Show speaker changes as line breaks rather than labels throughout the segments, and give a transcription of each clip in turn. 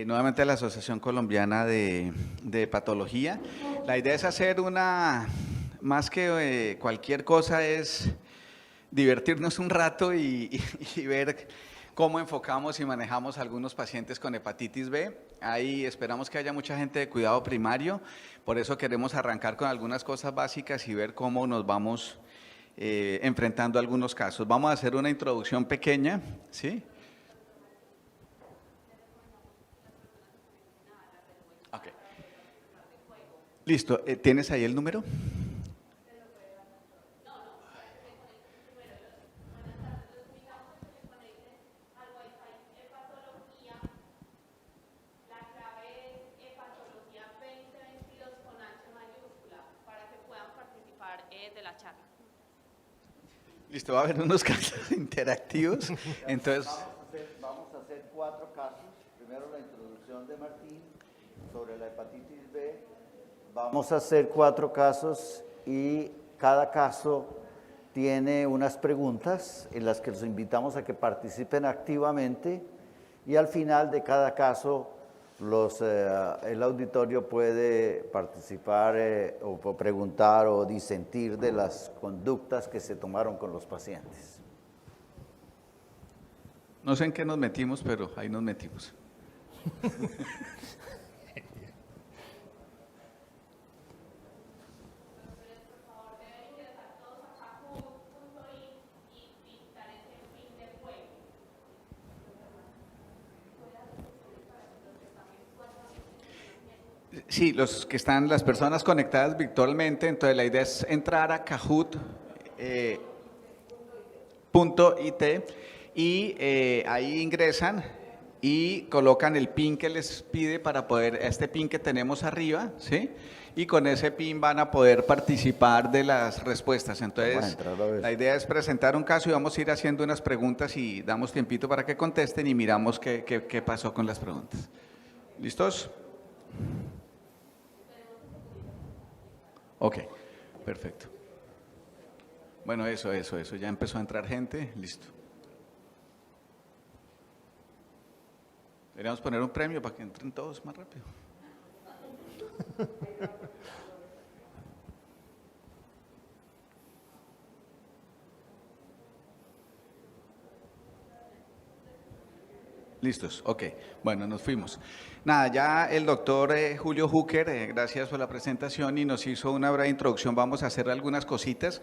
nuevamente a la Asociación Colombiana de Hepatología. La idea es hacer más que cualquier cosa, es divertirnos un rato y ver cómo enfocamos y manejamos a algunos pacientes con hepatitis B. Ahí esperamos que haya mucha gente de cuidado primario, por eso queremos arrancar con algunas cosas básicas y ver cómo nos vamos enfrentando a algunos casos. Vamos a hacer una introducción pequeña, ¿sí? Okay. Listo, ¿tienes ahí el número?
De la charla.
Listo, va a haber unos casos interactivos. Entonces,
vamos a hacer 4 casos. Primero la introducción de Martín sobre la hepatitis B. Vamos a hacer 4 casos y cada caso tiene unas preguntas en las que los invitamos a que participen activamente y al final de cada caso el auditorio puede participar o preguntar o disentir de las conductas que se tomaron con los pacientes.
No sé en qué nos metimos, pero ahí nos metimos. Sí, las personas conectadas virtualmente, entonces la idea es entrar a kahoot.it y ahí ingresan y colocan el PIN que les pide para poder, este PIN que tenemos arriba, ¿sí? Y con ese PIN van a poder participar de las respuestas. Entonces, la idea es presentar un caso y vamos a ir haciendo unas preguntas y damos tiempito para que contesten y miramos qué pasó con las preguntas. ¿Listos? Ok, perfecto. Bueno, eso, ya empezó a entrar gente, listo. Deberíamos poner un premio para que entren todos más rápido. Listos, ok. Bueno, nos fuimos. Nada, ya el doctor Julio Hooker, gracias por la presentación y nos hizo una breve introducción. Vamos a hacer algunas cositas.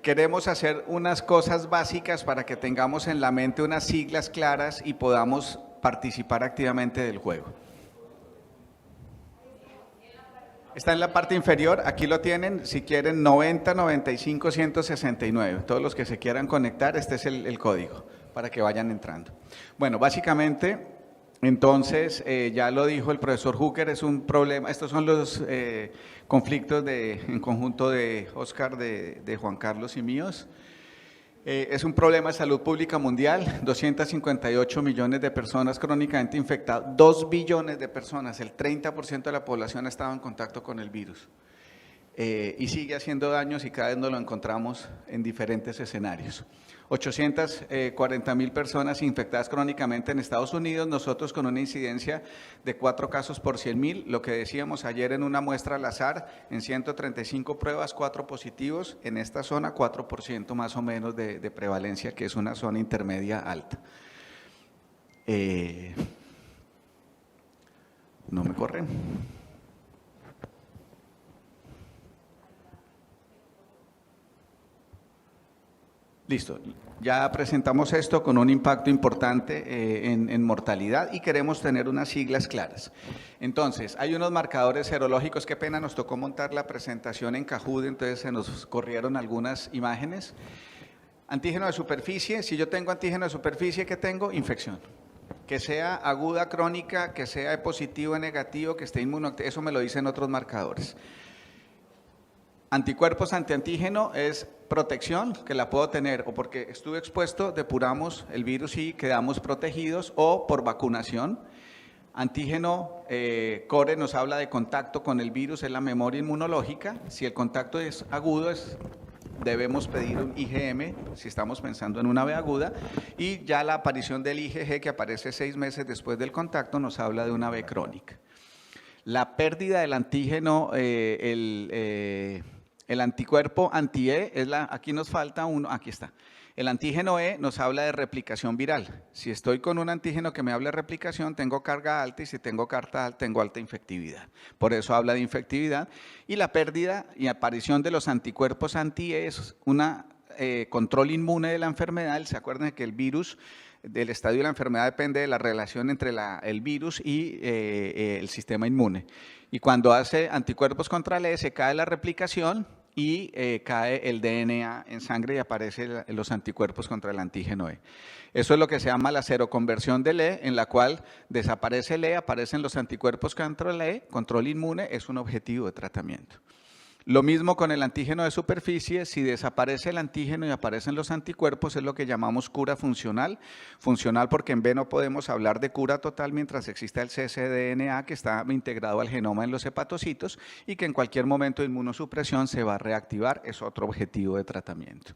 Queremos hacer unas cosas básicas para que tengamos en la mente unas siglas claras y podamos participar activamente del juego. Está en la parte inferior, aquí lo tienen, si quieren 90 95 169. Todos los que se quieran conectar, este es el código para que vayan entrando. Bueno, básicamente, entonces, ya lo dijo el profesor Hooker, es un problema, estos son los conflictos en conjunto de Oscar, de Juan Carlos y míos. Es un problema de salud pública mundial, 258 millones de personas crónicamente infectadas, 2 billones de personas, el 30% de la población ha estado en contacto con el virus. Y sigue haciendo daños y cada vez nos lo encontramos en diferentes escenarios. 840.000 personas infectadas crónicamente en Estados Unidos, nosotros con una incidencia de 4 casos por 100.000, lo que decíamos ayer en una muestra al azar, en 135 pruebas, 4 positivos, en esta zona 4% más o menos de prevalencia, que es una zona intermedia alta. No me corren. Listo, ya presentamos esto con un impacto importante en mortalidad y queremos tener unas siglas claras. Entonces, hay unos marcadores serológicos, qué pena, nos tocó montar la presentación en Kahoot, entonces se nos corrieron algunas imágenes. Antígeno de superficie, si yo tengo antígeno de superficie, ¿qué tengo? Infección. Que sea aguda, crónica, que sea positivo, negativo, que esté inmunoactivo, eso me lo dicen otros marcadores. Anticuerpos antiantígeno es protección, que la puedo tener o porque estuve expuesto, depuramos el virus y quedamos protegidos, o por vacunación. Antígeno core nos habla de contacto con el virus, es la memoria inmunológica. Si el contacto es agudo, es debemos pedir un IgM si estamos pensando en una B aguda, y ya la aparición del IgG, que aparece 6 meses después del contacto, nos habla de una B crónica. La pérdida del antígeno, el anticuerpo anti-E, aquí nos falta uno, aquí está. El antígeno E nos habla de replicación viral. Si estoy con un antígeno que me habla de replicación, tengo carga alta, y si tengo carga alta, tengo alta infectividad. Por eso habla de infectividad. Y la pérdida y aparición de los anticuerpos anti-E es un control inmune de la enfermedad. ¿Se acuerdan de que el virus, del estadio de la enfermedad, depende de la relación entre el virus y el sistema inmune? Y cuando hace anticuerpos contra el E, se cae la replicación y cae el DNA en sangre y aparecen los anticuerpos contra el antígeno E. Eso es lo que se llama la seroconversión del E, en la cual desaparece el E, aparecen los anticuerpos contra el E, control inmune, es un objetivo de tratamiento. Lo mismo con el antígeno de superficie. Si desaparece el antígeno y aparecen los anticuerpos, es lo que llamamos cura funcional. Funcional porque en B no podemos hablar de cura total mientras exista el cccDNA, que está integrado al genoma en los hepatocitos y que en cualquier momento de inmunosupresión se va a reactivar. Es otro objetivo de tratamiento.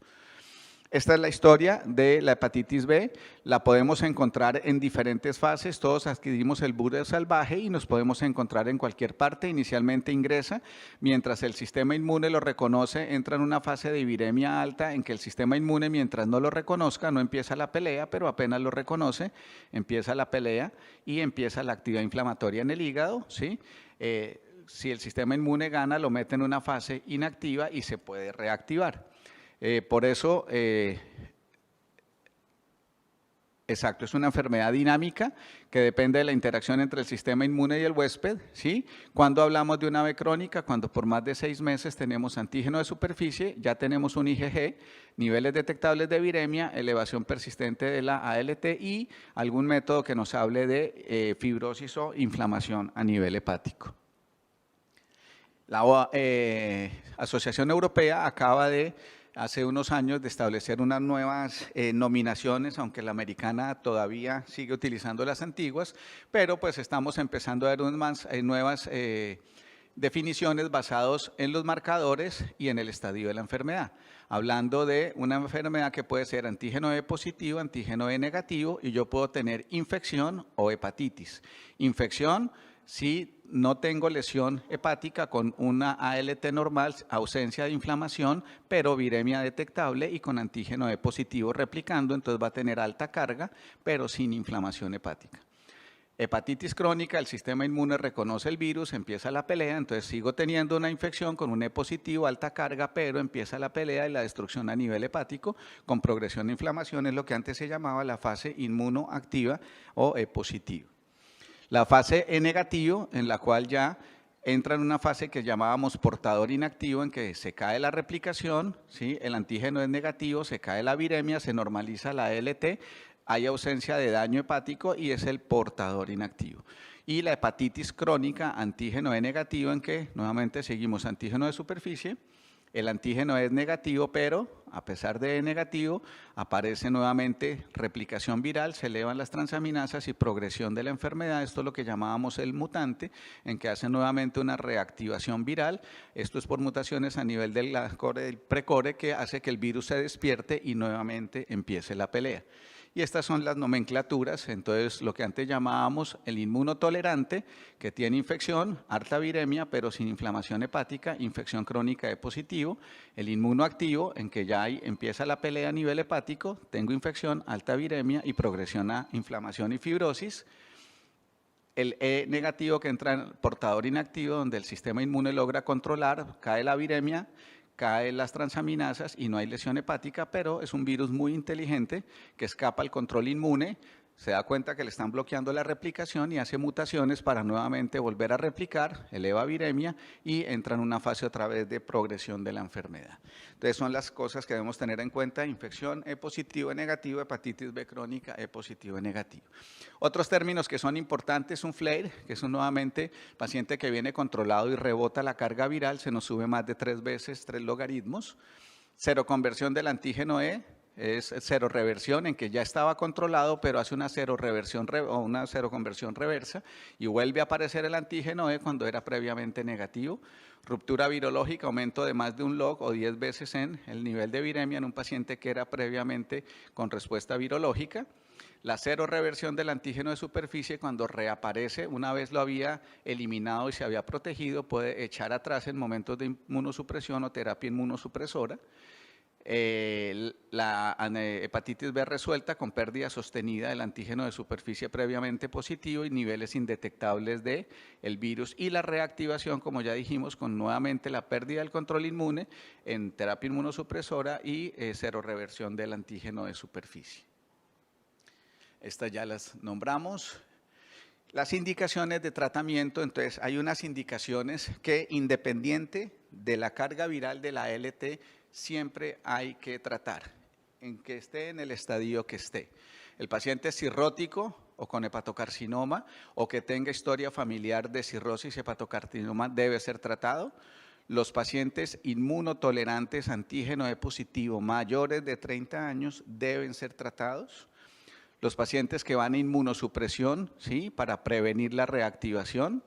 Esta es la historia de la hepatitis B, la podemos encontrar en diferentes fases, todos adquirimos el virus salvaje y nos podemos encontrar en cualquier parte. Inicialmente ingresa, mientras el sistema inmune lo reconoce, entra en una fase de viremia alta en que el sistema inmune, mientras no lo reconozca, no empieza la pelea, pero apenas lo reconoce, empieza la pelea y empieza la actividad inflamatoria en el hígado, ¿sí? Si el sistema inmune gana, lo mete en una fase inactiva y se puede reactivar. Por eso, exacto, es una enfermedad dinámica que depende de la interacción entre el sistema inmune y el huésped, ¿sí? Cuando hablamos de una B crónica, cuando por más de 6 meses tenemos antígeno de superficie, ya tenemos un IgG, niveles detectables de viremia, elevación persistente de la ALT y algún método que nos hable de fibrosis o inflamación a nivel hepático. La Asociación Europea acaba de hace unos años de establecer unas nuevas nominaciones, aunque la americana todavía sigue utilizando las antiguas, pero pues estamos empezando a ver unas nuevas definiciones basadas en los marcadores y en el estadio de la enfermedad, hablando de una enfermedad que puede ser antígeno E positivo, antígeno E negativo, y yo puedo tener infección o hepatitis. Infección si no tengo lesión hepática con una ALT normal, ausencia de inflamación, pero viremia detectable y con antígeno E positivo replicando, entonces va a tener alta carga, pero sin inflamación hepática. Hepatitis crónica, el sistema inmune reconoce el virus, empieza la pelea, entonces sigo teniendo una infección con un E positivo, alta carga, pero empieza la pelea y la destrucción a nivel hepático con progresión de inflamación, es lo que antes se llamaba la fase inmunoactiva o E positivo. La fase E negativo, en la cual ya entra en una fase que llamábamos portador inactivo, en que se cae la replicación, ¿sí? El antígeno es negativo, se cae la viremia, se normaliza la ALT, hay ausencia de daño hepático y es el portador inactivo. Y la hepatitis crónica, antígeno E negativo, en que nuevamente seguimos antígeno de superficie, el antígeno es negativo, pero a pesar de negativo, aparece nuevamente replicación viral, se elevan las transaminasas y progresión de la enfermedad. Esto es lo que llamábamos el mutante, en que hace nuevamente una reactivación viral. Esto es por mutaciones a nivel del precore que hace que el virus se despierte y nuevamente empiece la pelea. Y estas son las nomenclaturas, entonces lo que antes llamábamos el inmunotolerante, que tiene infección, alta viremia, pero sin inflamación hepática, infección crónica E positivo, el inmunoactivo, en que ya empieza la pelea a nivel hepático, tengo infección, alta viremia y progresión a inflamación y fibrosis. El E negativo, que entra en portador inactivo, donde el sistema inmune logra controlar, cae la viremia, caen las transaminasas y no hay lesión hepática, pero es un virus muy inteligente que escapa al control inmune, se da cuenta que le están bloqueando la replicación y hace mutaciones para nuevamente volver a replicar, eleva viremia y entra en una fase otra vez de progresión de la enfermedad. Entonces son las cosas que debemos tener en cuenta: infección E positivo, E negativo, hepatitis B crónica, E positivo, E negativo. Otros términos que son importantes, un flare, que es nuevamente paciente que viene controlado y rebota la carga viral, se nos sube más de 3 veces, 3 logaritmos. Seroconversión del antígeno E, es seroreversión, en que ya estaba controlado, pero hace una seroreversión o una seroconversión reversa y vuelve a aparecer el antígeno E cuando era previamente negativo. Ruptura virológica, aumento de más de un log o 10 veces en el nivel de viremia en un paciente que era previamente con respuesta virológica. La seroreversión del antígeno de superficie, cuando reaparece, una vez lo había eliminado y se había protegido, puede echar atrás en momentos de inmunosupresión o terapia inmunosupresora. La hepatitis B resuelta con pérdida sostenida del antígeno de superficie previamente positivo y niveles indetectables del virus, y la reactivación, como ya dijimos, con nuevamente la pérdida del control inmune en terapia inmunosupresora y seroreversión del antígeno de superficie. Estas ya las nombramos. Las indicaciones de tratamiento, entonces hay unas indicaciones que, independiente de la carga viral de la LT, siempre hay que tratar, en que esté en el estadio que esté. El paciente cirrótico o con hepatocarcinoma o que tenga historia familiar de cirrosis hepatocarcinoma debe ser tratado. Los pacientes inmunotolerantes antígeno E positivo mayores de 30 años deben ser tratados. Los pacientes que van a inmunosupresión, ¿sí?, para prevenir la reactivación.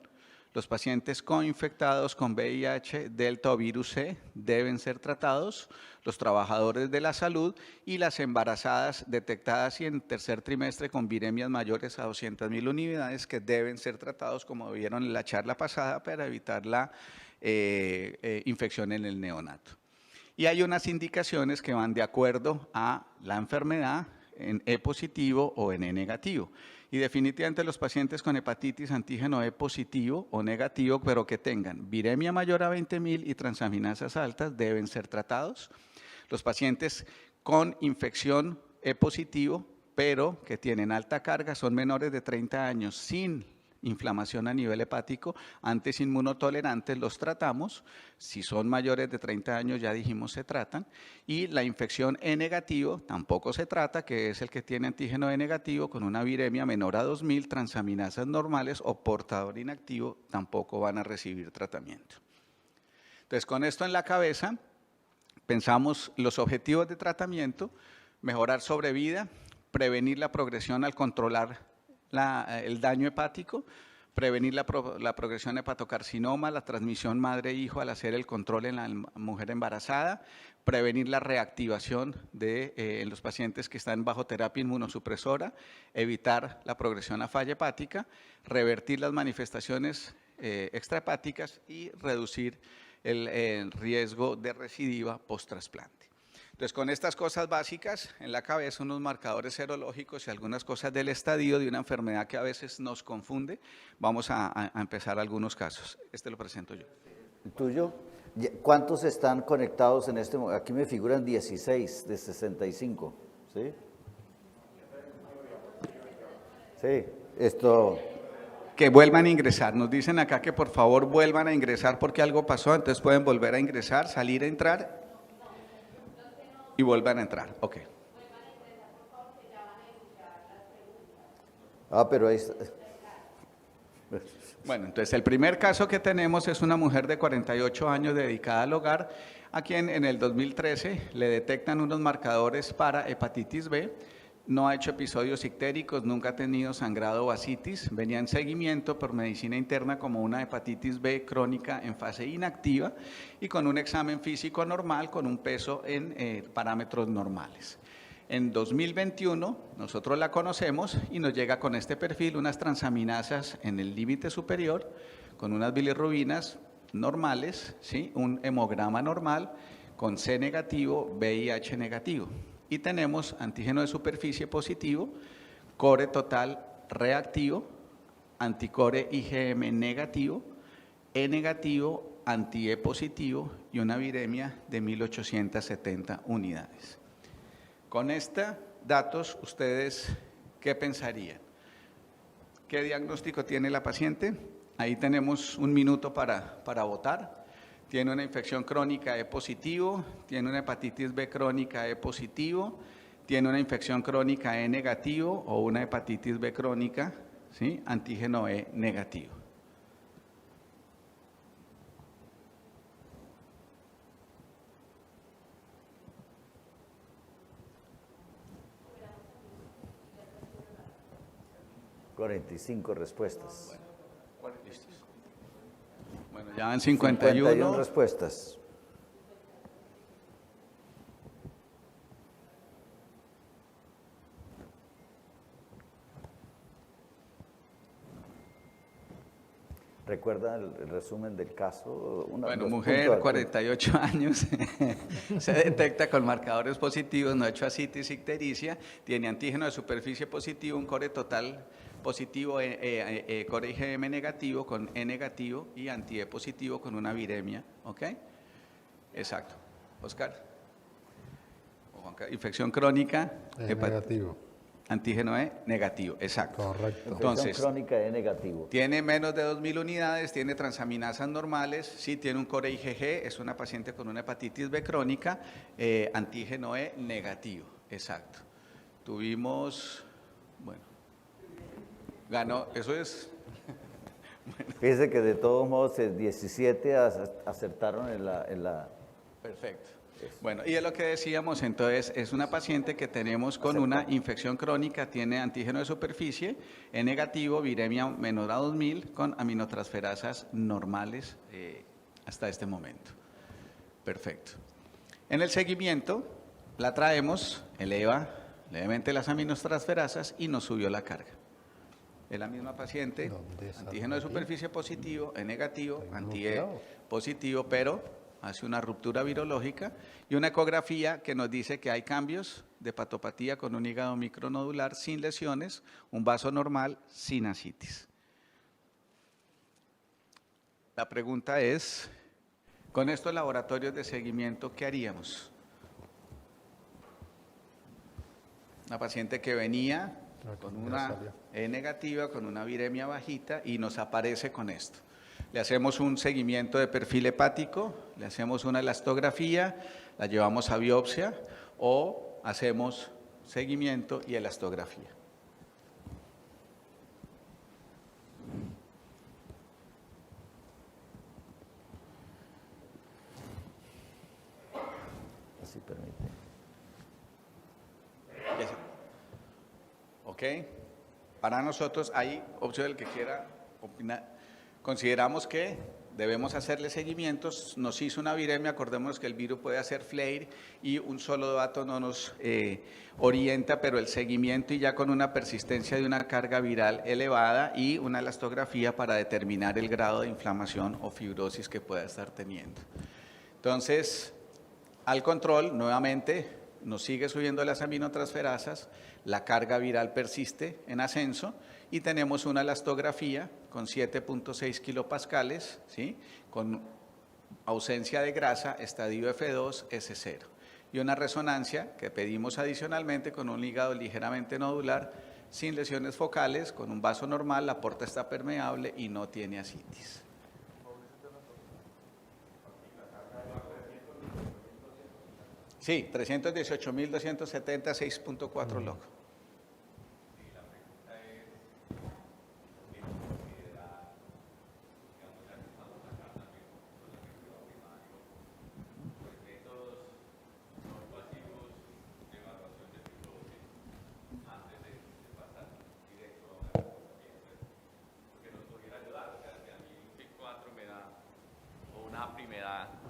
Los pacientes coinfectados con VIH, Delta o virus C deben ser tratados. Los trabajadores de la salud y las embarazadas detectadas y en tercer trimestre con viremias mayores a 200.000 unidades que deben ser tratados, como vieron en la charla pasada, para evitar la infección en el neonato. Y hay unas indicaciones que van de acuerdo a la enfermedad, en E positivo o en E negativo. Y definitivamente los pacientes con hepatitis antígeno E positivo o negativo, pero que tengan viremia mayor a 20.000 y transaminasas altas, deben ser tratados. Los pacientes con infección E positivo, pero que tienen alta carga, son menores de 30 años sin inflamación a nivel hepático, antes inmunotolerantes, los tratamos. Si son mayores de 30 años, ya dijimos, se tratan. Y la infección E negativo tampoco se trata, que es el que tiene antígeno E negativo con una viremia menor a 2.000, transaminasas normales o portador inactivo, tampoco van a recibir tratamiento. Entonces, con esto en la cabeza, pensamos los objetivos de tratamiento: mejorar sobrevida, prevenir la progresión al controlar el daño hepático, prevenir la progresión de hepatocarcinoma, la transmisión madre-hijo al hacer el control en la mujer embarazada, prevenir la reactivación en los pacientes que están bajo terapia inmunosupresora, evitar la progresión a falla hepática, revertir las manifestaciones extrahepáticas y reducir el riesgo de recidiva post-trasplante. Entonces, con estas cosas básicas en la cabeza, unos marcadores serológicos y algunas cosas del estadio de una enfermedad que a veces nos confunde, vamos a empezar algunos casos. Este lo presento yo.
¿El tuyo? ¿Cuántos están conectados en este momento? Aquí me figuran 16 de 65, ¿sí? Sí, esto...
Que vuelvan a ingresar. Nos dicen acá que por favor vuelvan a ingresar porque algo pasó, entonces pueden volver a ingresar, salir a entrar y vuelvan a entrar. Ok.
pero ahí está.
Bueno, entonces el primer caso que tenemos es una mujer de 48 años dedicada al hogar, a quien en el 2013 le detectan unos marcadores para hepatitis B. No ha hecho episodios ictéricos, nunca ha tenido sangrado o ascitis, venía en seguimiento por medicina interna como una hepatitis B crónica en fase inactiva y con un examen físico normal con un peso en parámetros normales. En 2021 nosotros la conocemos y nos llega con este perfil, unas transaminasas en el límite superior, con unas bilirrubinas normales, ¿sí?, un hemograma normal, con C negativo, VIH negativo. Y tenemos antígeno de superficie positivo, core total reactivo, anticore IgM negativo, E negativo, anti-E positivo y una viremia de 1.870 unidades. Con estos datos, ¿ustedes qué pensarían? ¿Qué diagnóstico tiene la paciente? Ahí tenemos un minuto para votar. Tiene una infección crónica E positivo, tiene una hepatitis B crónica E positivo, tiene una infección crónica E negativo o una hepatitis B crónica, ¿sí?, antígeno E negativo.
45 respuestas.
Listos. Bueno, ya van
51 respuestas. ¿Recuerda el resumen del caso?
Bueno, mujer, 48 años, se detecta con marcadores positivos, no ha hecho ascitis ictericia, tiene antígeno de superficie positivo, un core total positivo, core IgM negativo con E negativo y anti-E positivo con una viremia, ¿ok? Exacto. Oscar. Infección crónica.
Negativo.
Antígeno E negativo, exacto.
Correcto.
Entonces,
crónica E negativo.
tiene menos de 2.000 unidades, tiene transaminasas normales, sí tiene un core IgG, es una paciente con una hepatitis B crónica, antígeno E negativo, exacto. Tuvimos, bueno, ganó, eso es...
Fíjese que de todos modos 17 acertaron en la...
Perfecto. Bueno, y es lo que decíamos, entonces, es una paciente que tenemos con una infección crónica, tiene antígeno de superficie, E negativo, viremia menor a 2.000, con aminotransferasas normales hasta este momento. Perfecto. En el seguimiento, la traemos, eleva levemente las aminotransferasas y nos subió la carga. Es la misma paciente, antígeno de superficie positivo, E negativo, anti-E positivo, pero hace una ruptura virológica y una ecografía que nos dice que hay cambios de hepatopatía con un hígado micronodular sin lesiones, un vaso normal sin ascitis. La pregunta es, con estos laboratorios de seguimiento, ¿qué haríamos? Una paciente que venía con una E negativa, con una viremia bajita y nos aparece con esto. Le hacemos un seguimiento de perfil hepático, le hacemos una elastografía, la llevamos a biopsia o hacemos seguimiento y elastografía.
Así permite.
¿Ok? Para nosotros hay opción del que quiera opinar. Consideramos que debemos hacerle seguimientos, nos hizo una viremia, acordémonos que el virus puede hacer flare y un solo dato no nos orienta, pero el seguimiento y ya con una persistencia de una carga viral elevada y una elastografía para determinar el grado de inflamación o fibrosis que pueda estar teniendo. Entonces, al control, nuevamente, nos sigue subiendo las aminotransferasas, la carga viral persiste en ascenso y tenemos una elastografía con 7.6 kilopascales, ¿sí? Con ausencia de grasa, estadio F2, S0. Y una resonancia que pedimos adicionalmente con un hígado ligeramente nodular, sin lesiones focales, con un vaso normal, la porta está permeable y no tiene ascitis. Sí, 318.270, 6.4 log.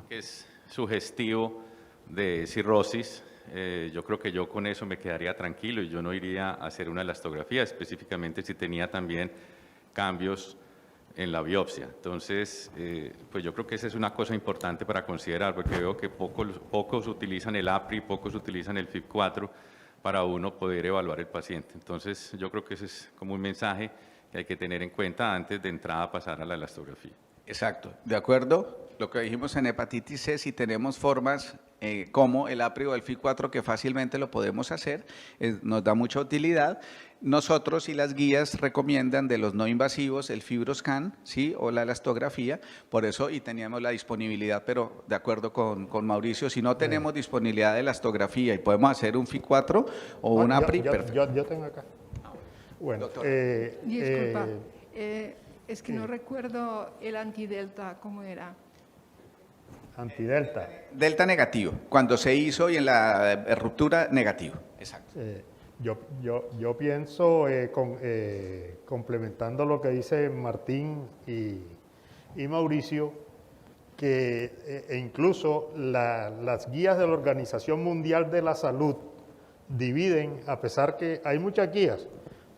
Que es sugestivo de cirrosis, yo creo que yo con eso me quedaría tranquilo y yo no iría a hacer una elastografía, específicamente si tenía también cambios en la biopsia. Entonces, pues yo creo que esa es una cosa importante para considerar, porque veo que pocos utilizan el APRI, pocos utilizan el FIB4 para uno poder evaluar el paciente. Entonces, yo creo que ese es como un mensaje que hay que tener en cuenta antes de entrada a pasar a la elastografía.
Exacto, de acuerdo. Lo que dijimos en hepatitis C, si tenemos formas como el APRI o el FIB4 que fácilmente lo podemos hacer, nos da mucha utilidad. Nosotros y las guías recomiendan de los no invasivos el FibroScan, ¿sí? O la elastografía, por eso y teníamos la disponibilidad, pero de acuerdo con Mauricio, si no tenemos disponibilidad de elastografía y podemos hacer un FIB4 o un APRI, perfecto.
Yo tengo acá. Bueno,
disculpa, es que no recuerdo el antidelta, ¿cómo era?
Antidelta.
Delta negativo, cuando se hizo y en la ruptura negativo, exacto.
Yo pienso, complementando lo que dice Martín y Mauricio, que incluso las guías de la Organización Mundial de la Salud dividen, a pesar que hay muchas guías,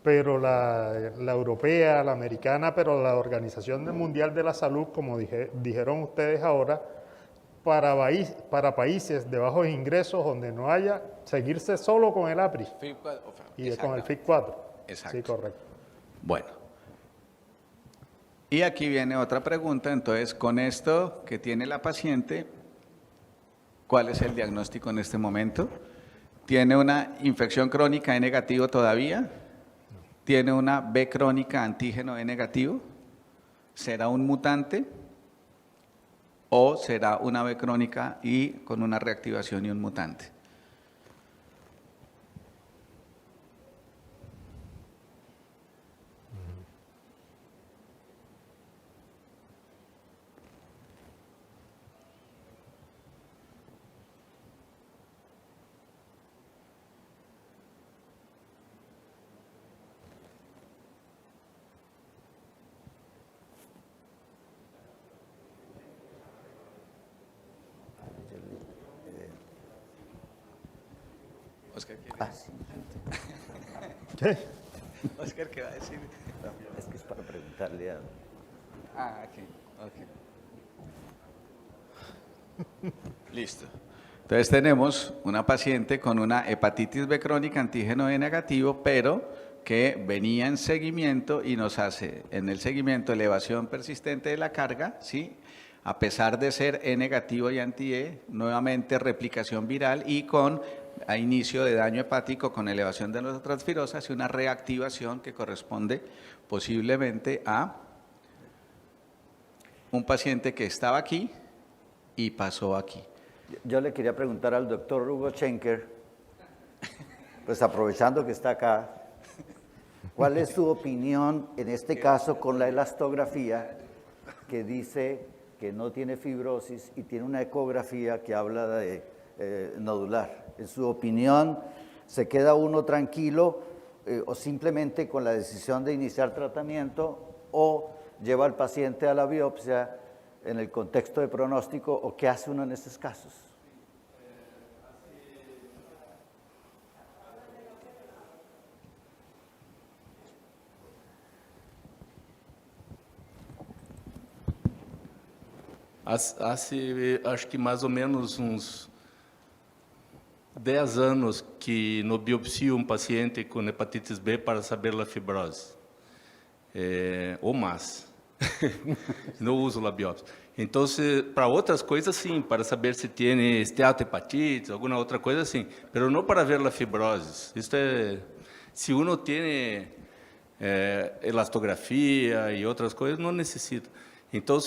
pero la europea, la americana, pero la Organización Mundial de la Salud, como dijeron ustedes ahora, para países de bajos ingresos donde no haya, seguirse solo con el APRI y con el FIC4.
Exacto.
Sí, correcto.
Bueno. Y aquí viene otra pregunta, entonces, con esto que tiene la paciente, ¿cuál es el diagnóstico en este momento? ¿Tiene una infección crónica E negativo todavía? ¿Tiene una B crónica antígeno E negativo? ¿Será un mutante? ¿O será una B crónica y con una reactivación y un mutante? Oscar,
Sí.
¿Qué?
Oscar, ¿qué va a decir?
Es que es para preguntarle a...
Aquí. Listo. Entonces tenemos una paciente con una hepatitis B crónica antígeno E negativo, pero que venía en seguimiento y nos hace en el seguimiento elevación persistente de la carga, ¿sí? A pesar de ser E negativo y anti-E, nuevamente replicación viral y con a inicio de daño hepático con elevación de las transfirosas y una reactivación que corresponde posiblemente a un paciente que estaba aquí y pasó aquí.
Yo le quería preguntar al doctor Hugo Schenker, pues aprovechando que está acá, ¿cuál es su opinión en este caso con la elastografía que dice que no tiene fibrosis y tiene una ecografía que habla de nodular? En su opinión, ¿se queda uno tranquilo o simplemente con la decisión de iniciar tratamiento o lleva al paciente a la biopsia en el contexto de pronóstico o qué hace uno en estos casos?
Acho que mais ou menos uns 10 anos que no biopsio paciente com hepatitis B para saber a fibrose, ou mais. Não uso a biópsia. Então, para outras coisas, sim, para saber se tem esteatohepatite, alguma outra coisa, sim, mas não para ver a fibrose. Isto se uno tem elastografia e outras coisas, não necessita. Então,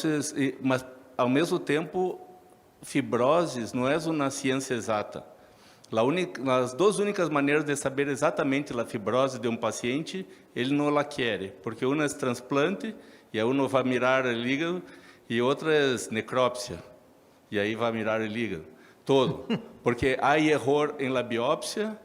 mas ao mesmo tempo, fibroses não é uma ciência exata. As duas únicas maneiras de saber exatamente a fibrose de paciente, ele não a quer, porque uma é transplante, e aí uno vai mirar o hígado, e outra é necrópsia, e aí vai mirar o hígado, todo. Porque há erro em la biópsia,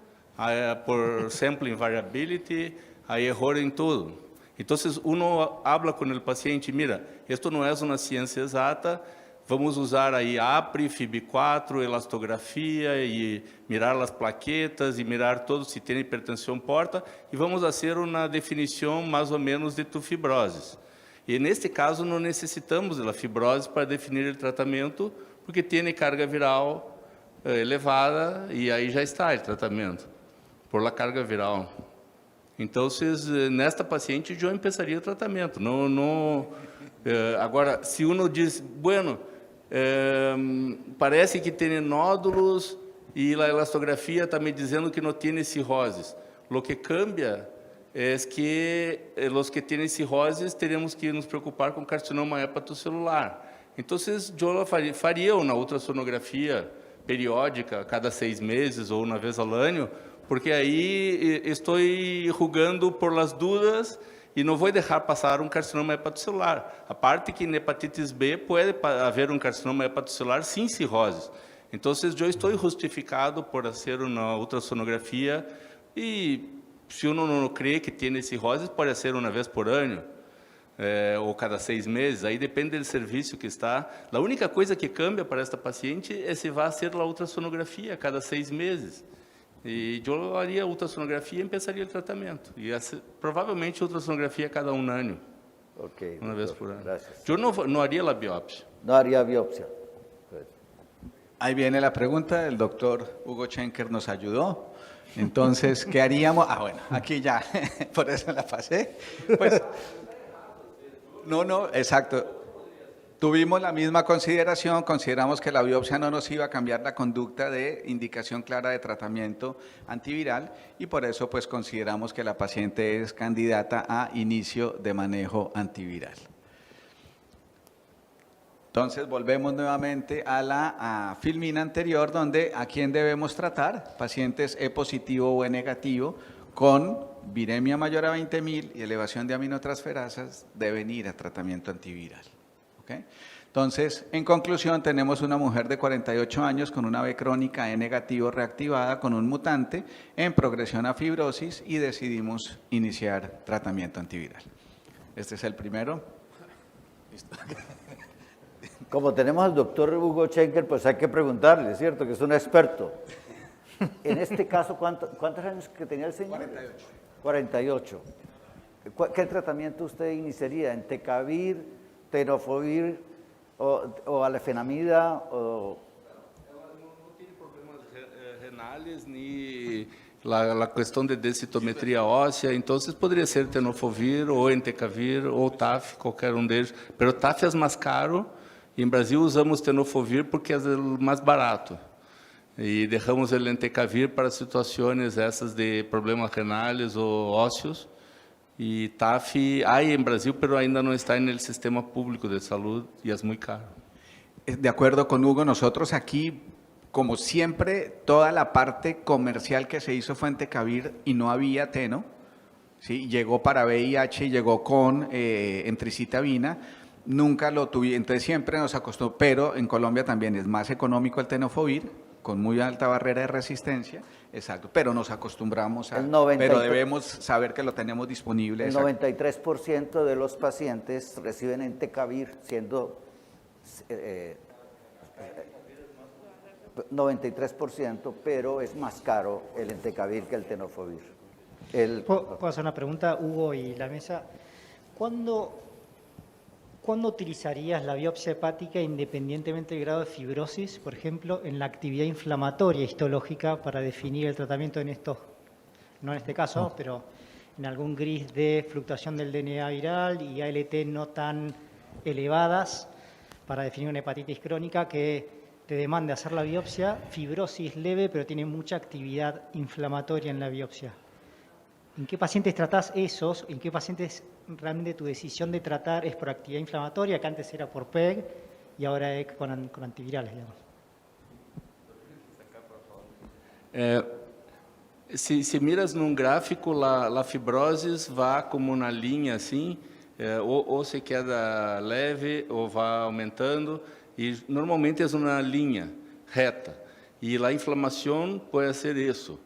por sampling variability, há erro em tudo. Então, uno habla com o paciente, mira, isto não é uma ciência exata, vamos usar aí APRI, FIB4, elastografia e mirar as plaquetas e mirar todo se tem hipertensão porta e vamos fazer uma definição mais ou menos de tu fibroses. E neste caso não necessitamos da fibrose para definir o tratamento, porque tem carga viral elevada e aí já está o tratamento por la carga viral. Então, nesta paciente eu começaria o tratamento. Agora, se uno diz, bueno, parece que tem nódulos e a elastografia está me dizendo que não tem cirroses. O que cambia é que os que têm cirroses teremos que nos preocupar com carcinoma hepatocelular. Então, eu faria uma ultrassonografia periódica, cada 6 meses ou uma vez ao ano, porque aí estou rugando por las dudas e não vou deixar passar carcinoma hepatocelular. A parte que em hepatitis B pode haver carcinoma hepatocelular sem cirrose. Então, eu estou justificado por fazer uma ultrassonografia E se uno não crê que tem cirrose, pode ser uma vez por ano, ou cada 6 meses, aí depende do serviço que está. A única coisa que cambia para esta paciente é se vai ser a ultrassonografia a cada 6 meses. E eu faria ultrassonografia e começaria o tratamento. E provavelmente ultrassonografia a cada 1 ano.
Ok.
Una vez por año.
Gracias.
Yo no haría la biopsia.
No haría biopsia.
Ahí viene la pregunta, el doctor Hugo Schenker nos ayudó. Entonces, ¿qué haríamos? Ah, bueno, aquí ya, por eso la pasé. Pues, no, exacto. Tuvimos la misma consideración, consideramos que la biopsia no nos iba a cambiar la conducta de indicación clara de tratamiento antiviral y por eso pues consideramos que la paciente es candidata a inicio de manejo antiviral. Entonces volvemos nuevamente a la filmina anterior donde a quién debemos tratar, pacientes E positivo o E negativo con viremia mayor a 20.000 y elevación de aminotransferasas deben ir a tratamiento antiviral. ¿Okay? Entonces, en conclusión, tenemos una mujer de 48 años con una B crónica E negativo reactivada con un mutante en progresión a fibrosis y decidimos iniciar tratamiento antiviral. Este es el primero. Listo.
Como tenemos al doctor Hugo Schenker, pues hay que preguntarle, ¿cierto? Que es un experto. En este caso, ¿cuántos años que tenía el señor?
48.
48. ¿Qué tratamiento usted iniciaría? ¿Entecavir, tenofovir o alafenamida?
No tiene problemas renales ni la cuestión de densitometría ósea, entonces podría ser tenofovir o entecavir o TAF, cualquier de ellos. Pero TAF es más caro y en Brasil usamos tenofovir porque es el más barato. Y dejamos el entecavir para situaciones esas de problemas renales o óseos. Y TAF hay en Brasil, pero ainda no está en el sistema público de salud y es muy caro.
De acuerdo con Hugo, nosotros aquí, como siempre, toda la parte comercial que se hizo fue Entecavir y no había Teno, ¿sí? Llegó para VIH y llegó con entricitabina, nunca lo tuvimos, entonces siempre nos acostumbramos, pero en Colombia también es más económico el tenofovir, con muy alta barrera de resistencia, exacto, pero nos acostumbramos a, pero debemos saber que lo tenemos disponible.
El 93% de los pacientes reciben Entecavir, siendo 93%, pero es más caro el Entecavir que el tenofovir.
¿Puedo hacer una pregunta, Hugo y la mesa? ¿Cuándo utilizarías la biopsia hepática independientemente del grado de fibrosis, por ejemplo, en la actividad inflamatoria histológica para definir el tratamiento en estos, no en este caso, pero en algún gris de fluctuación del DNA viral y ALT no tan elevadas para definir una hepatitis crónica que te demande hacer la biopsia, fibrosis leve, pero tiene mucha actividad inflamatoria en la biopsia? ¿En qué pacientes tratás esos? ¿En qué pacientes realmente tu decisión de tratar es por actividad inflamatoria, que antes era por PEG y ahora es con antivirales, digamos?
Se miras num gráfico, a fibrosis vai como uma linha assim, ou se queda leve ou vai aumentando, e normalmente é uma linha reta. E a inflamação pode ser isso.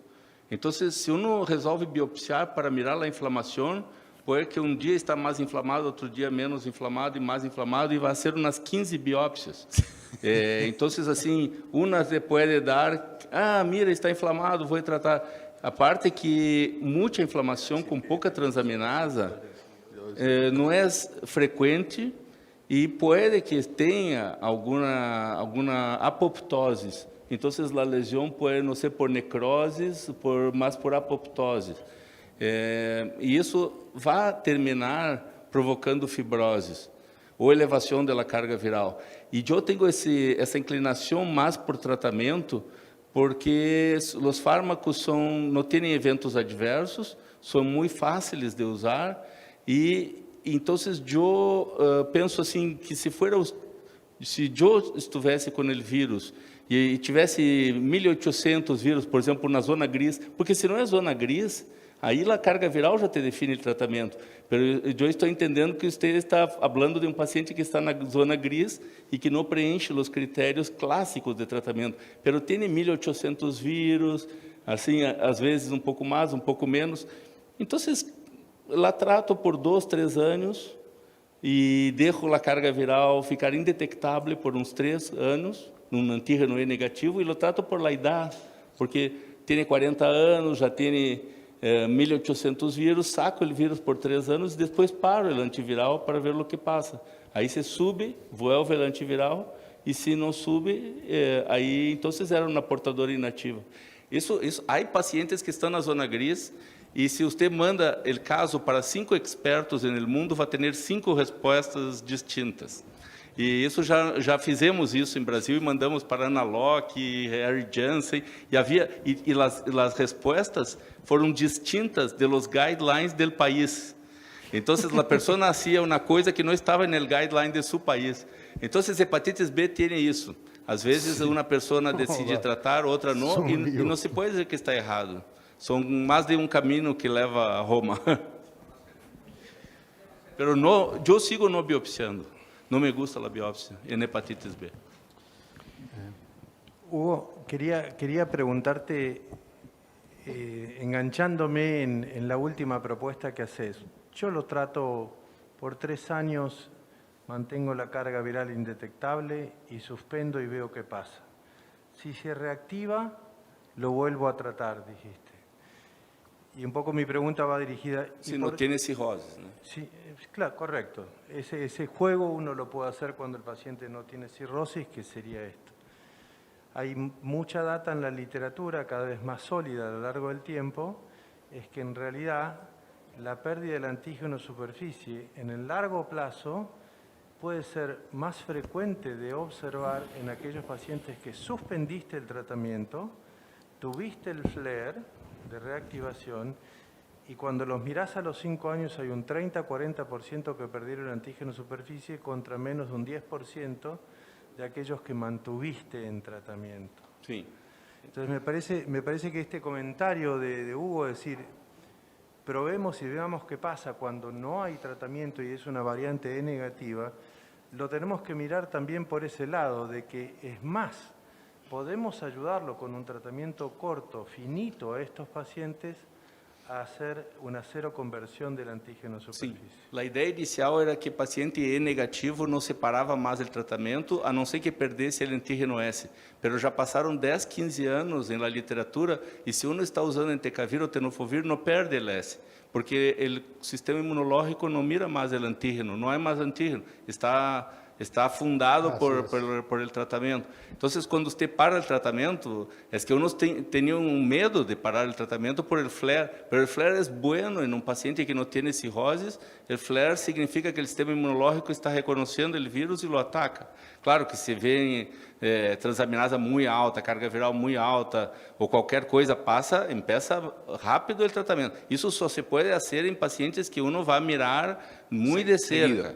Então, se uno resolve biopsiar para mirar a inflamação, pode que um dia está mais inflamado, outro dia menos inflamado e mais inflamado, e vai ser umas 15 biópsias. Então, assim, uma se pode dar, mira, está inflamado, vou tratar. A parte que muita inflamação com pouca transaminasa não é frequente e pode que tenha alguma apoptose. Então, a lesão pode não ser por necrose, mas por apoptose. E isso vai terminar provocando fibroses ou elevação da carga viral. E eu tenho essa inclinação mais por tratamento, porque os fármacos não têm eventos adversos, são muito fáceis de usar, e então eu penso assim que se eu estivesse com o vírus e tivesse 1.800 vírus, por exemplo, na zona gris, porque se não é zona gris, aí a carga viral já te define o tratamento. Mas eu estou entendendo que você está falando de um paciente que está na zona gris e que não preenche os critérios clássicos de tratamento. Mas tem 1.800 vírus, assim, às vezes um pouco mais, um pouco menos. Então, la trato por 2, 3 anos e deixo a carga viral ficar indetectável por uns 3 anos, num antígeno E negativo, e lo trato por la idade, porque tem 40 anos, já tem 1.800 vírus, saco o vírus por 3 anos e depois paro o antiviral para ver o que passa. Aí se sube, vuelve o antiviral, e se não sube, aí então era uma portadora inativa. Isso, há pacientes que estão na zona gris, e se você manda o caso para 5 expertos no mundo, vai ter 5 respostas distintas. E isso já fizemos isso em Brasil e mandamos para Ana Locke, Harry Jansen, e as respostas foram distintas de los guidelines del país. Então, a pessoa hacía uma coisa que não estava no guideline de seu país. Então, hepatitis B tem isso. Às vezes, uma pessoa decide tratar, outra não, e não se pode dizer que está errado. São mais de um caminho que leva a Roma. Pero no, eu sigo não biopsiando. Não me gusta a biopsia em hepatitis B.
Hugo, quería preguntarte, enganchándome en la última propuesta que haces. Yo lo trato por 3 años, mantengo la carga viral indetectable y suspendo y veo qué pasa. Si se reactiva, lo vuelvo a tratar, dijiste. Y un poco mi pregunta va dirigida...
Si no tiene cirrosis, ¿no?
Sí, claro, correcto. Ese juego uno lo puede hacer cuando el paciente no tiene cirrosis, que sería esto. Hay mucha data en la literatura, cada vez más sólida a lo largo del tiempo, es que en realidad la pérdida del antígeno superficie en el largo plazo puede ser más frecuente de observar en aquellos pacientes que suspendiste el tratamiento, tuviste el flare de reactivación, y cuando los mirás a los 5 años hay un 30-40% que perdieron el antígeno superficie contra menos de un 10% de aquellos que mantuviste en tratamiento.
Sí.
Entonces me parece que este comentario de Hugo, es decir, probemos y veamos qué pasa cuando no hay tratamiento y es una variante E negativa, lo tenemos que mirar también por ese lado, de que es más, podemos ayudarlo con un tratamiento corto, finito a estos pacientes a hacer una cero conversión del antígeno superficie.
Sim, a ideia inicial era que o paciente E negativo não separava mais o tratamento, a não ser que perdesse o antígeno S. Mas já passaram 10, 15 anos na literatura, e se uno está usando entecavir ou tenofovir, não perde o S, porque o sistema imunológico não mira mais o antígeno, não é mais antígeno, está afundado por el tratamento. Então, quando você para o tratamento, é que unos tinham medo de parar o tratamento por el flare, pero el flare é bueno em paciente que não tem cirrosis. El flare significa que o sistema imunológico está reconhecendo o vírus e lo ataca. Claro que se vê transaminasa muito alta, carga viral muito alta, ou qualquer coisa passa, empieza rápido o tratamento. Isso só se pode fazer em pacientes que uno vai mirar muito de cerca.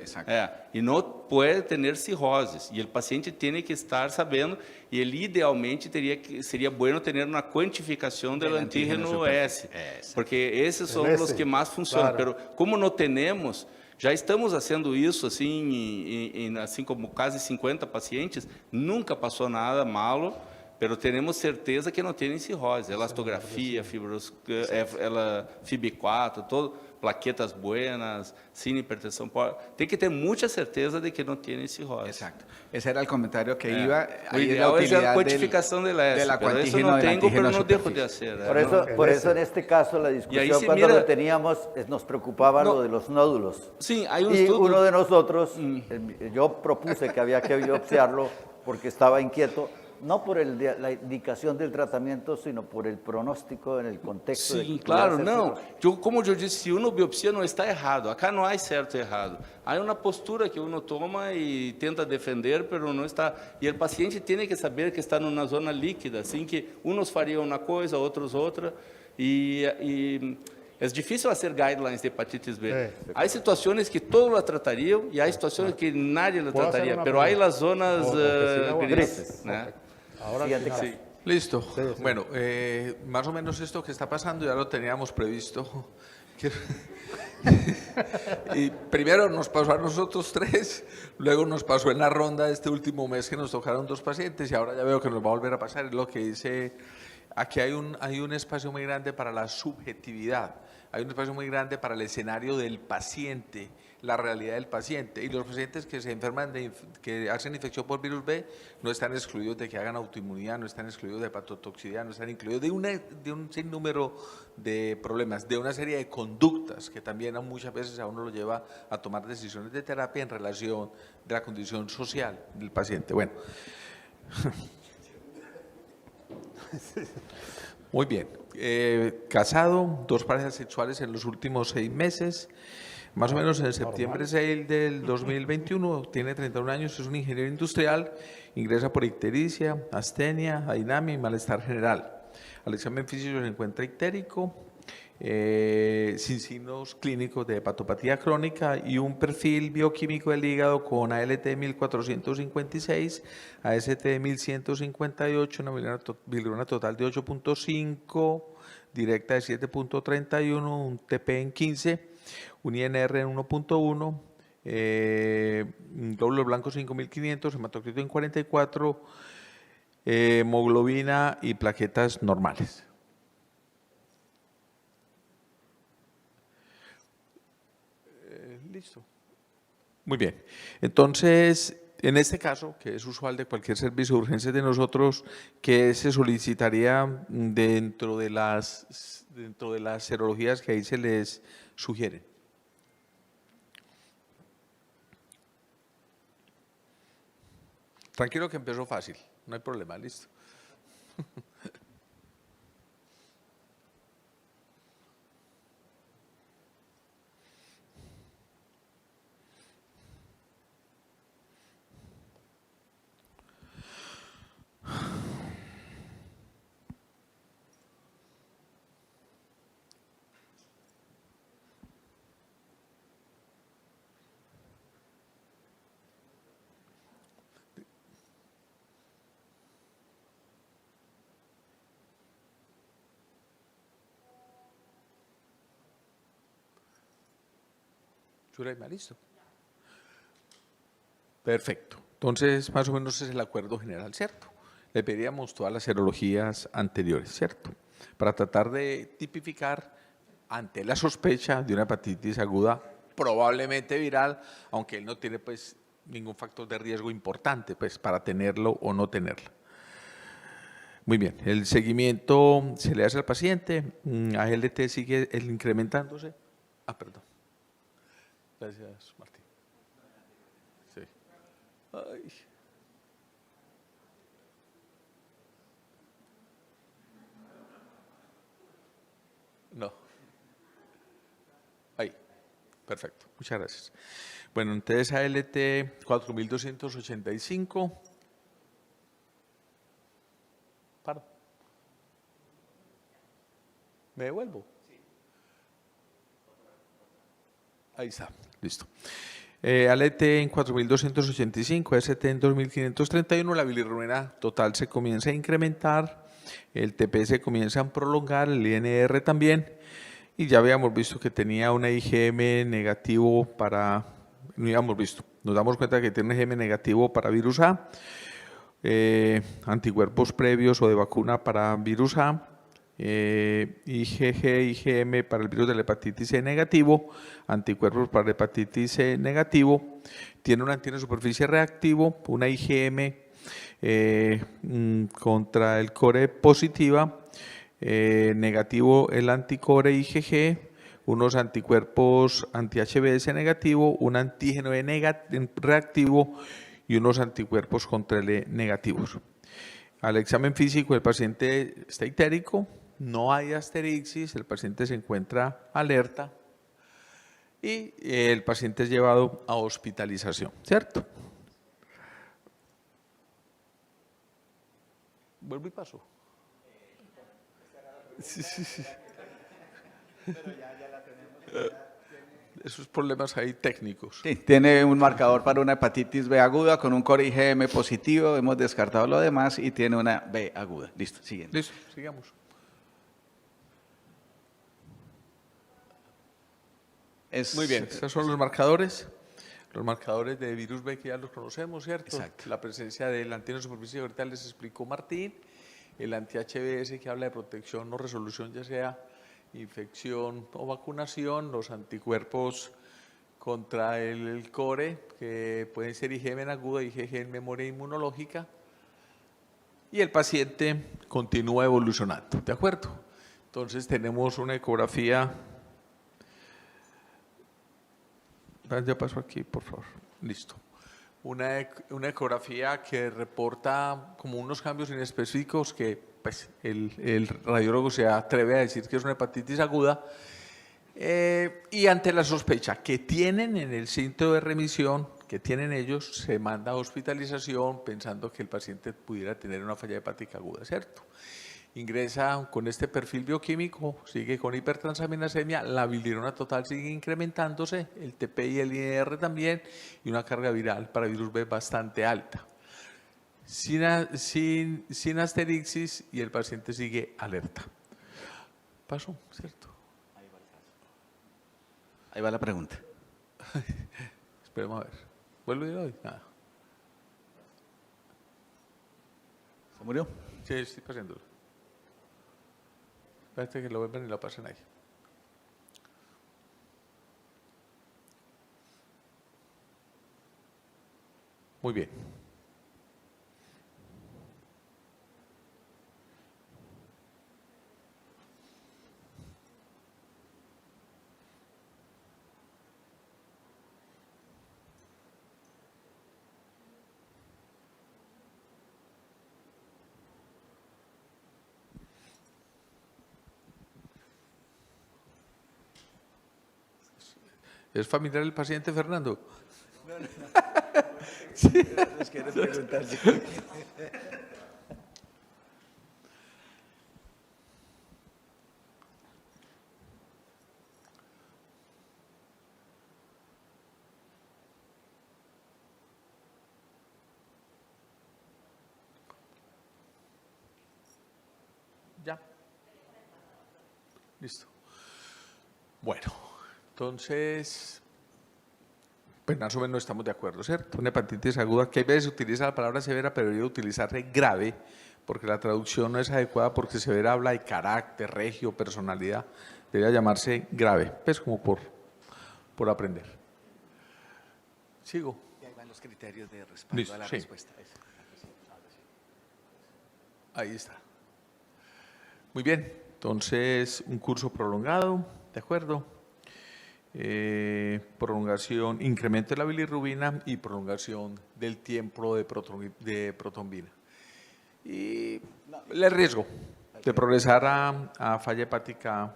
E não pode ter cirroses. E o paciente tem que estar sabendo, e ele idealmente seria bueno ter uma quantificação do antígeno S, porque esses são os que mais funcionam. Claro. Mas como não temos, já estamos fazendo isso assim como quase 50 pacientes, nunca passou nada malo, mas temos certeza que não tem cirrose, elastografia, FIB4, todo, plaquetas buenas, sem hipertensão. Tem que ter muita certeza de que não tem cirrose.
Exacto. Ese era el comentario que iba.
O ideal es la cuantificación del S, pero eso no tengo, pero no dejo de hacer.
Por eso en este caso la discusión cuando lo teníamos nos preocupaba lo de los nódulos.
Sí, hay un
y
estudio.
Uno de nosotros, yo propuse que había que biopsiarlo porque estaba inquieto, no por la indicación del tratamiento, sino por el pronóstico en el contexto.
Sim, claro, não. Como eu disse, se uno biopsia não está errado. Acá não há certo e errado. Há uma postura que uno toma e tenta defender, mas não está. E o paciente tem que saber que está numa zona líquida, assim que uns fariam uma coisa, outros outra. É difícil fazer guidelines de hepatitis B. Há situações que todos a tratariam e há situações que nadie la trataria, mas há as zonas grises, né?
Ahora sí.
Listo. Bueno, más o menos esto que está pasando ya lo teníamos previsto. Y primero nos pasó a nosotros 3, luego nos pasó en la ronda este último mes que nos tocaron 2 pacientes y ahora ya veo que nos va a volver a pasar. Es lo que dice aquí hay un espacio muy grande para la subjetividad, hay un espacio muy grande para el escenario del paciente, la realidad del paciente. Y los pacientes que se enferman, que hacen infección por virus B, no están excluidos de que hagan autoinmunidad, no están excluidos de hepatotoxicidad, no están incluidos de un sinnúmero de problemas, de una serie de conductas que también muchas veces a uno lo lleva a tomar decisiones de terapia en relación de la condición social del paciente. Bueno. Muy bien. Casado, 2 parejas sexuales en los últimos 6 meses. Más o menos en septiembre 6 del 2021, tiene 31 años, es un ingeniero industrial, ingresa por ictericia, astenia, adinamia y malestar general. Al examen físico se encuentra ictérico, sin signos clínicos de hepatopatía crónica y un perfil bioquímico del hígado con ALT 1456, AST 1158, una bilirrubina total de 8.5, directa de 7.31, un TP en 15, un INR en 1.1, glóbulos blancos 5500, hematocrito en 44, hemoglobina y plaquetas normales. Listo. Muy bien. Entonces, en este caso, que es usual de cualquier servicio de urgencias de nosotros, ¿qué se solicitaría dentro de las serologías que ahí se les sugieren? Tranquilo que empezó fácil, no hay problema, listo. Zuleima, listo. Perfecto. Entonces, más o menos es el acuerdo general, ¿cierto? Le pediríamos todas las serologías anteriores, ¿cierto? Para tratar de tipificar ante la sospecha de una hepatitis aguda, probablemente viral, aunque él no tiene pues ningún factor de riesgo importante pues para tenerlo o no tenerlo. Muy bien, el seguimiento se le hace al paciente, ALT sigue incrementándose. Perdón. Gracias, Martín. Sí. Ay. No. Ahí. Perfecto. Muchas gracias. Bueno, entonces ALT 4285. Paro. ¿Me devuelvo? Sí. Ahí está. Listo. ALT en 4285, ST en 2531, la bilirrubina total se comienza a incrementar, el TP se comienza a prolongar, el INR también, y ya habíamos visto que tenía una IgM negativo para, no habíamos visto, nos damos cuenta que tiene un IgM negativo para virus A, anticuerpos previos o de vacuna para virus A, IgG, IgM para el virus de la hepatitis C negativo, anticuerpos para la hepatitis C negativo, tiene un antígeno de superficie reactivo, una IgM contra el core positiva, negativo el anticore IgG, unos anticuerpos anti-HBs negativo, un antígeno reactivo y unos anticuerpos contra el negativos. Al examen físico el paciente está ictérico, no hay asterixis, el paciente se encuentra alerta y el paciente es llevado a hospitalización, ¿cierto? Vuelvo y paso. Sí. Pero ya la tenemos. Esos problemas ahí técnicos.
Sí, tiene un marcador para una hepatitis B aguda con un core IgM positivo, hemos descartado lo demás y tiene una B aguda. Listo, siguiente.
Listo, sigamos. Muy bien, estos son los marcadores de virus B que ya los conocemos, ¿cierto?
Exacto.
La presencia del antígeno de superficie, ahorita les explicó Martín, el anti-HBs que habla de protección o resolución, ya sea infección o vacunación, los anticuerpos contra el core, que pueden ser IgM en aguda, IgG en memoria inmunológica, y el paciente continúa evolucionando, ¿de acuerdo? Entonces tenemos una ecografía. Ya paso aquí, por favor. Listo. Una ecografía que reporta como unos cambios inespecíficos que pues, el radiólogo se atreve a decir que es una hepatitis aguda, y ante la sospecha que tienen en el síntoma de remisión, que tienen ellos, se manda a hospitalización pensando que el paciente pudiera tener una falla hepática aguda, ¿cierto? Ingresa con este perfil bioquímico, sigue con hipertransaminasemia, la bilirrubina total sigue incrementándose, el TP y el INR también, y una carga viral para virus B bastante alta. Sin asterixis, y el paciente sigue alerta. Paso, ¿cierto?
Ahí va la pregunta.
Esperemos a ver. ¿Vuelvo a ir hoy? Nada.
¿Se murió?
Sí, estoy pasándolo. Espérate que lo vuelvan y lo pasen ahí. Muy bien. ¿Es familiar el paciente, Fernando? Sí.
Nos quiere preguntar.
Ya. Listo. Bueno, entonces, pues más o menos estamos de acuerdo, ¿cierto? Una hepatitis aguda, que a veces se utiliza la palabra severa, pero debería utilizarse grave, porque la traducción no es adecuada, porque severa habla de carácter, regio, personalidad. Debería llamarse grave, pues como por aprender. ¿Sigo?
Y ahí van los criterios de respaldo
Listo,
a la
sí.
respuesta.
Ahí está. Muy bien, entonces un curso prolongado, ¿de acuerdo? Prolongación, incremento de la bilirrubina y prolongación del tiempo de protombina. Y el riesgo de progresar a falla hepática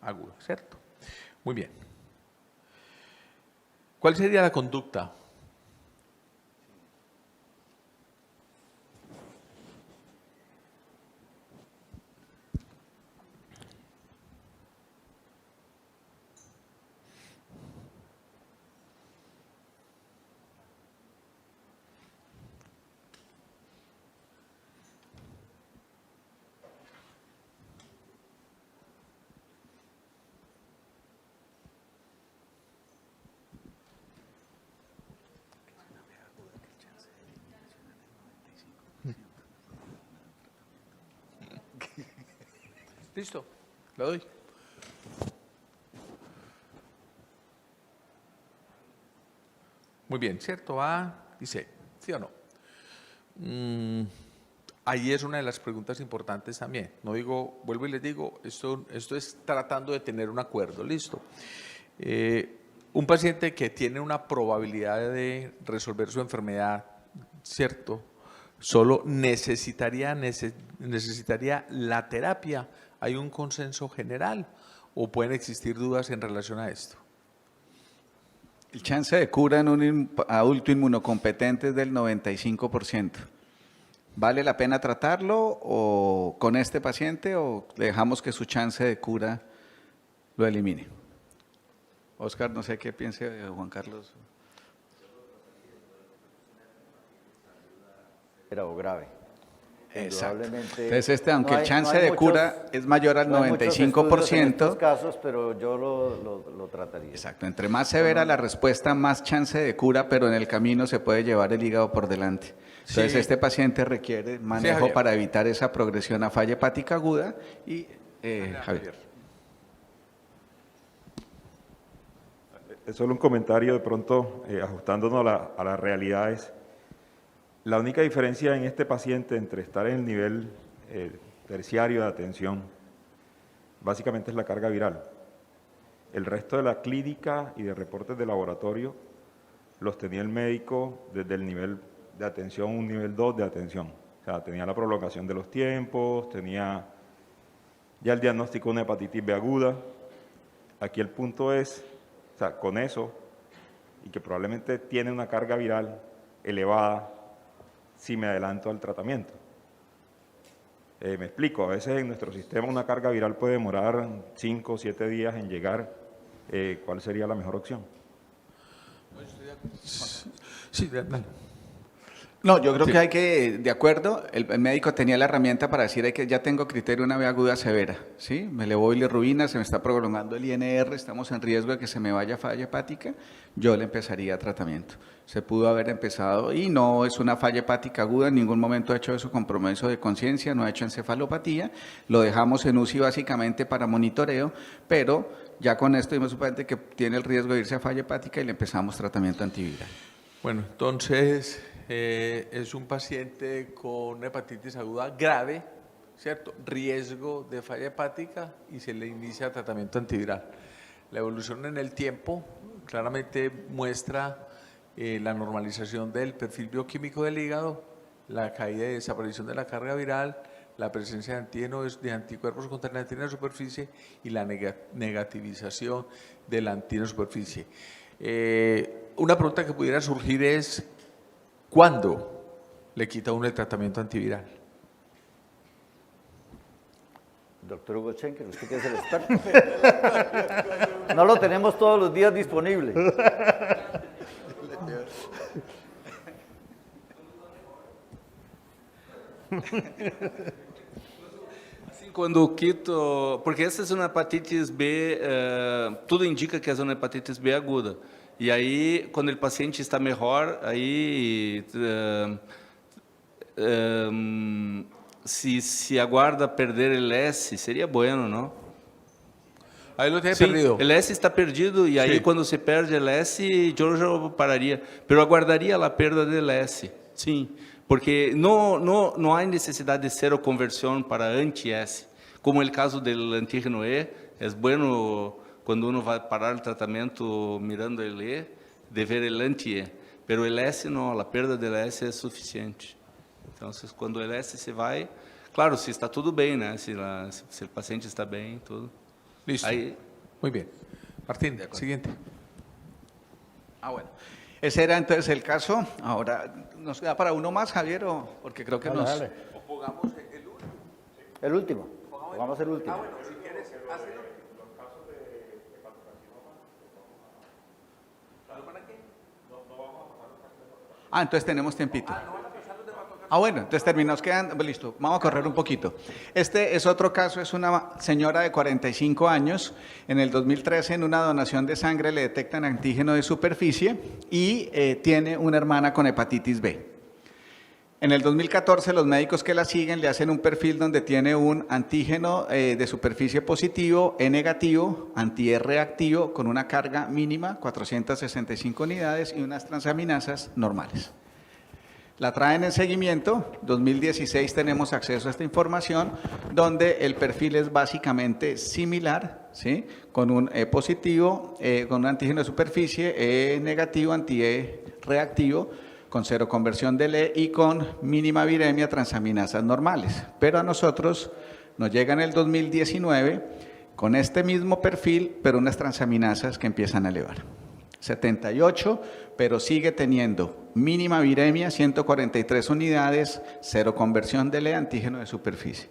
aguda, ¿cierto? Muy bien. ¿Cuál sería la conducta? Listo, lo doy. Muy bien, ¿cierto? A y C, ¿sí o no? Ahí es una de las preguntas importantes también. No digo, vuelvo y les digo, esto es tratando de tener un acuerdo, listo. Un paciente que tiene una probabilidad de resolver su enfermedad, ¿cierto? Solo necesitaría la terapia. ¿Hay un consenso general o pueden existir dudas en relación a esto?
El chance de cura en un adulto inmunocompetente es del 95%. ¿Vale la pena tratarlo o con este paciente o dejamos que su chance de cura lo elimine? Oscar, no sé qué piense Juan Carlos.
Era o grave.
Exacto.
Indudablemente.
Entonces, aunque
No hay-
el chance
no hay
de
muchos-
cura es mayor al
no hay muchos estudios en
95%.
estos casos, pero yo lo trataría.
Exacto, entre más severa la respuesta, más chance de cura, pero en el camino se puede llevar el hígado por delante. Entonces,
Sí.
este paciente requiere manejo
Javier.
para evitar esa progresión a falla hepática aguda. Y, Javier.
Es solo un comentario de pronto, ajustándonos a las realidades. La única diferencia en este paciente entre estar en el nivel terciario de atención, básicamente es la carga viral. El resto de la clínica y de reportes de laboratorio los tenía el médico desde el nivel de atención, un nivel 2 de atención. O sea, tenía la prolongación de los tiempos, tenía ya el diagnóstico de una hepatitis B aguda. Aquí el punto es, o sea, con eso, y que probablemente tiene una carga viral elevada, si me adelanto al tratamiento. Me explico, a veces en nuestro sistema una carga viral puede demorar 5 o 7 días en llegar. ¿Cuál sería la mejor opción?
Sí, dale.
No, yo creo que hay que, de acuerdo, el médico tenía la herramienta para decir que ya tengo criterio de una B aguda severa, ¿sí? Me elevó bilirrubina, se me está prolongando el INR, estamos en riesgo de que se me vaya falla hepática, yo le empezaría tratamiento. Se pudo haber empezado y no es una falla hepática aguda, en ningún momento ha hecho eso compromiso de conciencia, no ha hecho encefalopatía, lo dejamos en UCI básicamente para monitoreo, pero ya con esto dimos cuenta que tiene el riesgo de irse a falla hepática y le empezamos tratamiento antiviral.
Bueno, entonces es un paciente con hepatitis aguda grave, ¿cierto? Riesgo de falla hepática y se le inicia tratamiento antiviral. La evolución en el tiempo claramente muestra la normalización del perfil bioquímico del hígado, la caída y desaparición de la carga viral, la presencia de antígenos, de anticuerpos contra la antígeno de superficie y la negativización de la antígeno de superficie. Una pregunta que pudiera surgir es, ¿cuándo le quita uno el tratamiento antiviral?
Doctor Hugo Schenker, usted que es el experto. No lo tenemos todos los días disponible.
Quando quito, porque essa é uma hepatitis B, tudo indica que é uma hepatitis B aguda. E aí, quando o paciente está melhor, aí se aguarda perder el S, seria bueno, não?
Aí lo tiene
Sim,
perdido.
el S está perdido e aí
Sim.
quando se perde el S, eu já pararia, pero aguardaria a perda del S. Sim, porque não há necessidade de seroconversão para anti-S. Como o caso do antígeno E, é bueno quando uno vai parar o tratamento mirando el E, de ver el anti-E. Pero el S não, a perda del S é suficiente. Então, quando o S se vai, claro, se está tudo bem, né? Se o paciente está bem, tudo.
Listo.
Ahí.
Muy bien. Martín, siguiente.
Bueno. Ese era entonces el caso. Ahora, ¿nos queda para uno más, Javier? Porque creo que
Dale,
nos...
dale.
El último. Vamos el último.
Entonces tenemos tiempito. Bueno, entonces terminamos quedando, listo, vamos a correr un poquito. Este es otro caso, es una señora de 45 años, en el 2013 en una donación de sangre le detectan antígeno de superficie y tiene una hermana con hepatitis B. En el 2014 los médicos que la siguen le hacen un perfil donde tiene un antígeno de superficie positivo, E negativo, anti-E reactivo, con una carga mínima, 465 unidades y unas transaminasas normales. La traen en seguimiento, 2016 tenemos acceso a esta información, donde el perfil es básicamente similar, ¿sí? Con un E positivo, con un antígeno de superficie, E negativo, anti-E reactivo, con seroconversión del E y con mínima viremia, transaminasas normales. Pero a nosotros nos llega en el 2019 con este mismo perfil, pero unas transaminasas que empiezan a elevar. 78, pero sigue teniendo mínima viremia, 143 unidades, seroconversión del E, antígeno de superficie.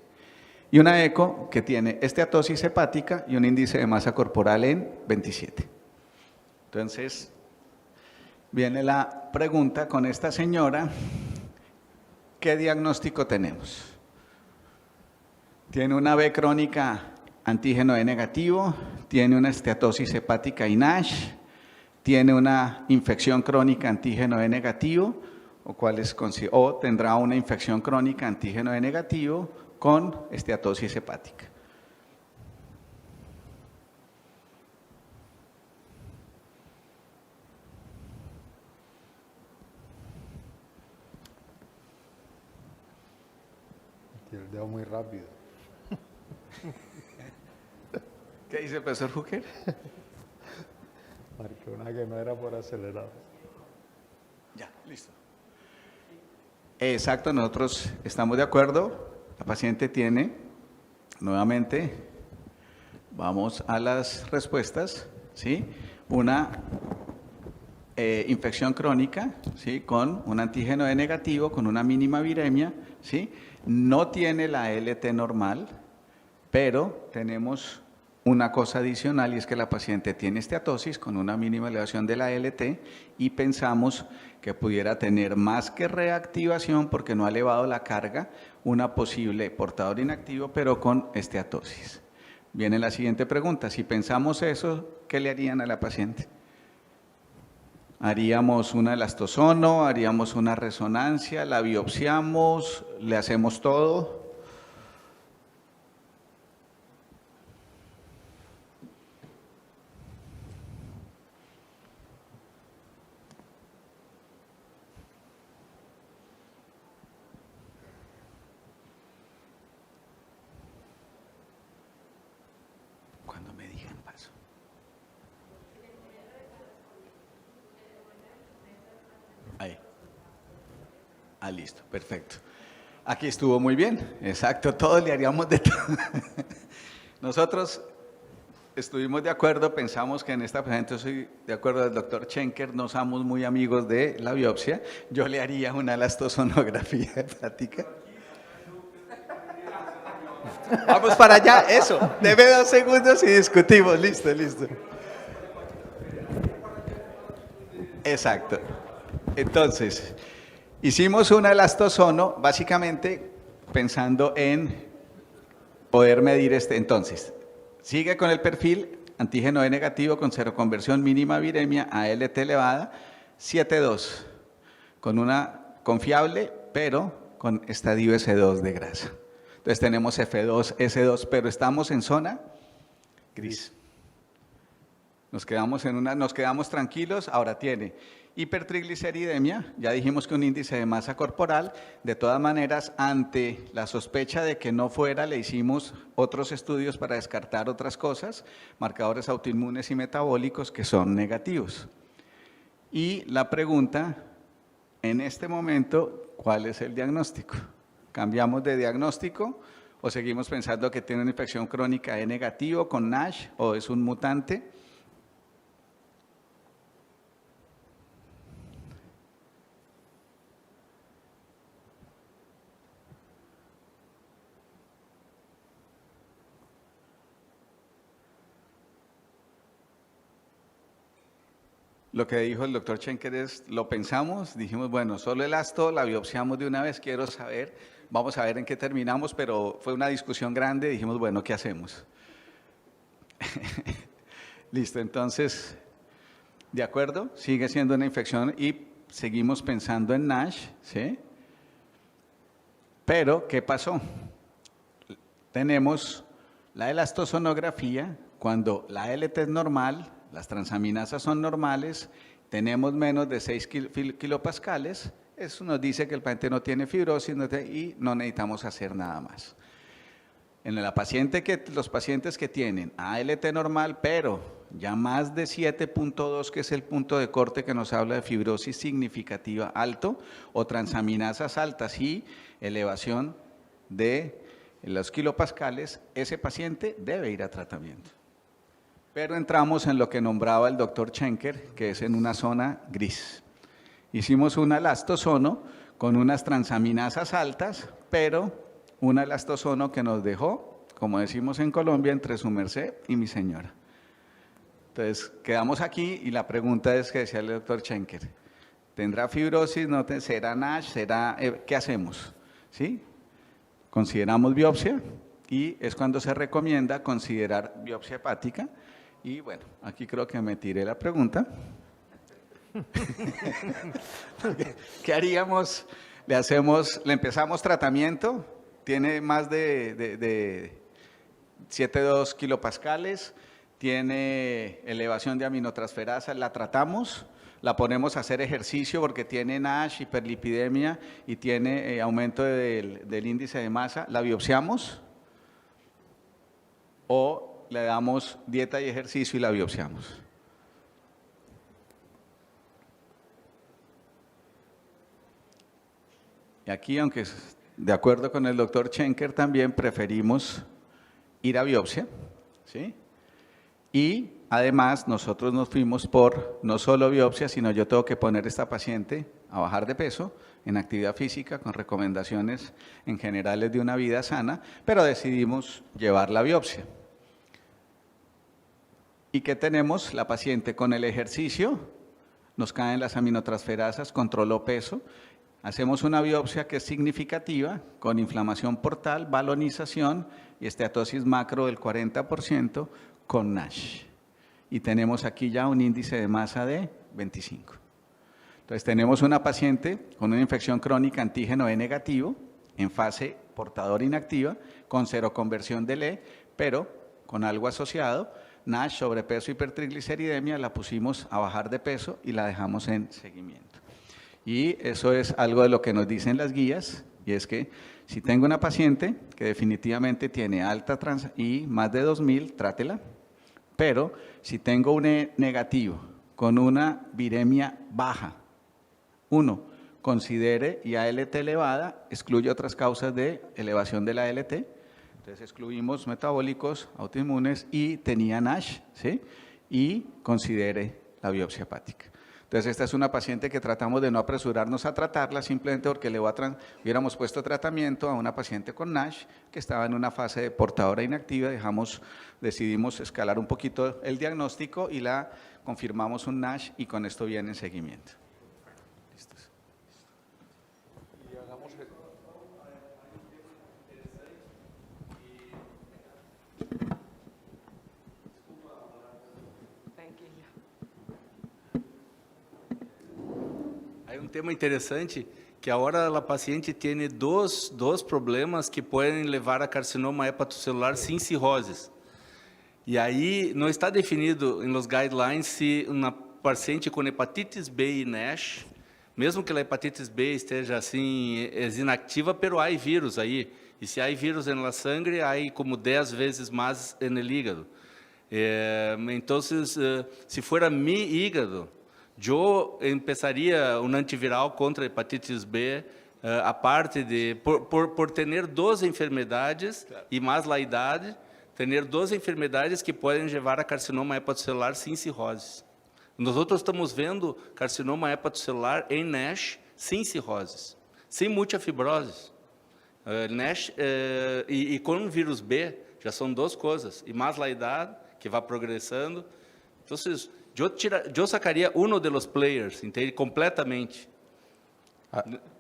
Y una eco que tiene esteatosis hepática y un índice de masa corporal en 27. Entonces, viene la pregunta con esta señora. ¿qué diagnóstico tenemos? Tiene una B crónica antígeno E negativo, tiene una esteatosis hepática y NASH, tiene una infección crónica antígeno E negativo, o tendrá una infección crónica antígeno E negativo con esteatosis hepática.
Tiene el dedo muy rápido.
¿Qué dice el profesor Hooker?
Marqué una que no era por acelerado.
Ya, listo. Exacto, nosotros estamos de acuerdo. La paciente tiene, nuevamente, vamos a las respuestas, ¿sí? Una infección crónica, ¿sí? Con un antígeno E negativo, con una mínima viremia, ¿sí? No tiene la LT normal, pero tenemos una cosa adicional y es que la paciente tiene esteatosis con una mínima elevación de la LT y pensamos que pudiera tener más que reactivación porque no ha elevado la carga, una posible portador inactivo pero con esteatosis. Viene la siguiente pregunta, si pensamos eso, ¿qué le harían a la paciente? Haríamos una elastosono, haríamos una resonancia, la biopsiamos, le hacemos todo. Cuando me digan paso. Ahí. Ah, listo, perfecto. Aquí estuvo muy bien, exacto, todos le haríamos de todo. Nosotros estuvimos de acuerdo, pensamos que en esta paciente, soy de acuerdo del doctor Schenker, no somos muy amigos de la biopsia, yo le haría una elastosonografía hepática. Vamos para allá, eso, deme 2 segundos y discutimos, listo, listo. Exacto. Entonces, hicimos una elastosono, básicamente pensando en poder medir entonces, sigue con el perfil antígeno E negativo con seroconversión mínima viremia a LT elevada, 7,2, con una confiable, pero con estadio S2 de grasa. Entonces tenemos F2, S2, pero estamos en zona gris. Nos quedamos tranquilos, ahora tiene hipertrigliceridemia, ya dijimos que un índice de masa corporal, de todas maneras, ante la sospecha de que no fuera, le hicimos otros estudios para descartar otras cosas, marcadores autoinmunes y metabólicos que son negativos. Y la pregunta, en este momento, ¿cuál es el diagnóstico? ¿Cambiamos de diagnóstico o seguimos pensando que tiene una infección crónica E negativo con NASH o es un mutante? Lo que dijo el doctor Schenker es, lo pensamos, dijimos, bueno, solo elasto, la biopsiamos de una vez, quiero saber, vamos a ver en qué terminamos, pero fue una discusión grande, dijimos, bueno, ¿qué hacemos? Listo, entonces, ¿de acuerdo? Sigue siendo una infección y seguimos pensando en NASH, ¿sí? Pero, ¿qué pasó? Tenemos la elastosonografía, cuando la LT es normal, las transaminasas son normales, tenemos menos de 6 kilopascales, eso nos dice que el paciente no tiene fibrosis y no necesitamos hacer nada más. En los pacientes que tienen ALT normal, pero ya más de 7.2, que es el punto de corte que nos habla de fibrosis significativa alto, o transaminasas altas y elevación de los kilopascales, ese paciente debe ir a tratamiento. Pero entramos en lo que nombraba el doctor Schenker, que es en una zona gris. Hicimos una elastosono con unas transaminasas altas, pero una elastosono que nos dejó, como decimos en Colombia, entre su merced y mi señora. Entonces, quedamos aquí y la pregunta es que decía el doctor Schenker, ¿Tendrá fibrosis? ¿No será NASH? ¿Qué hacemos? ¿Sí? Consideramos biopsia y es cuando se recomienda considerar biopsia hepática. Y bueno, aquí creo que me tiré la pregunta. ¿Qué haríamos? Le empezamos tratamiento, tiene más de 7,2 kilopascales, tiene elevación de aminotransferasa, la tratamos, la ponemos a hacer ejercicio porque tiene NASH, hiperlipidemia y tiene aumento del índice de masa, la biopsiamos o le damos dieta y ejercicio y la biopsiamos. Y aquí, aunque de acuerdo con el doctor Schenker, también preferimos ir a biopsia, ¿sí? Y además nosotros nos fuimos por no solo biopsia, sino yo tengo que poner a esta paciente a bajar de peso en actividad física con recomendaciones en generales de una vida sana, pero decidimos llevar la biopsia. ¿Y qué tenemos? La paciente con el ejercicio, nos caen las aminotransferasas, controló peso. Hacemos una biopsia que es significativa, con inflamación portal, balonización y esteatosis macro del 40% con NASH. Y tenemos aquí ya un índice de masa de 25. Entonces tenemos una paciente con una infección crónica antígeno E negativo, en fase portadora inactiva, con seroconversión del E, pero con algo asociado, NASH, sobrepeso, hipertrigliceridemia, la pusimos a bajar de peso y la dejamos en seguimiento. Y eso es algo de lo que nos dicen las guías, y es que si tengo una paciente que definitivamente tiene alta trans y más de 2000, trátela, pero si tengo un E negativo con una viremia baja, considere y ALT elevada, excluye otras causas de elevación de la ALT, entonces excluimos metabólicos, autoinmunes y tenía NASH, ¿sí? Y considere la biopsia hepática. Entonces, esta es una paciente que tratamos de no apresurarnos a tratarla simplemente porque hubiéramos puesto tratamiento a una paciente con NASH que estaba en una fase de portadora inactiva, decidimos escalar un poquito el diagnóstico y la confirmamos un NASH y con esto viene en seguimiento. ¿Listos?
Hay un tema interessante que agora a paciente tem dois problemas que podem levar a carcinoma hepatocelular sem cirroses. E aí não está definido nos guidelines se uma paciente com hepatitis B e NASH, mesmo que a hepatitis B esteja assim inactiva, pero há vírus aí. E se há vírus na sangue, há como 10 vezes mais no hígado. Então, se for mi hígado, eu empezaria um antiviral contra a hepatitis B, a parte de, por ter 12 enfermedades, claro, e mais a idade, ter 12 enfermedades que podem levar a carcinoma hepatocelular sem cirrose. Nós estamos vendo carcinoma hepatocelular em NASH sem cirroses, sem muita fibrose. NASH e com vírus B já são duas coisas, e mais a idade, que vai progressando. Então, eu sacaria um dos players, entende? Completamente.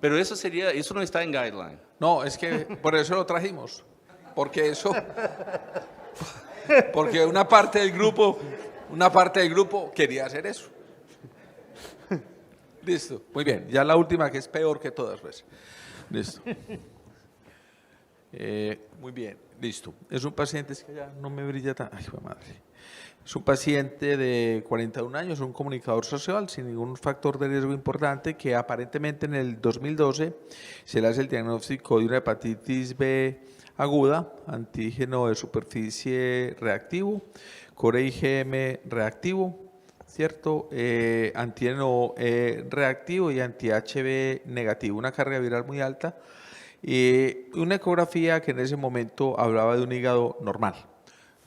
Pero isso não está em guideline.
No, es que por eso lo trajimos, porque una parte del grupo quería hacer eso. Listo, muy bien. Ya la última, que es peor que todas, pues. Listo. Muy bien, listo. Es un paciente, es que ya no me brilla tan... Ay, madre. Es un paciente de 41 años, un comunicador social sin ningún factor de riesgo importante, que aparentemente en el 2012 se le hace el diagnóstico de una hepatitis B aguda, antígeno de superficie reactivo, core IgM reactivo, ¿cierto? Antígeno reactivo y anti-HB negativo, una carga viral muy alta, y una ecografía que en ese momento hablaba de un hígado normal.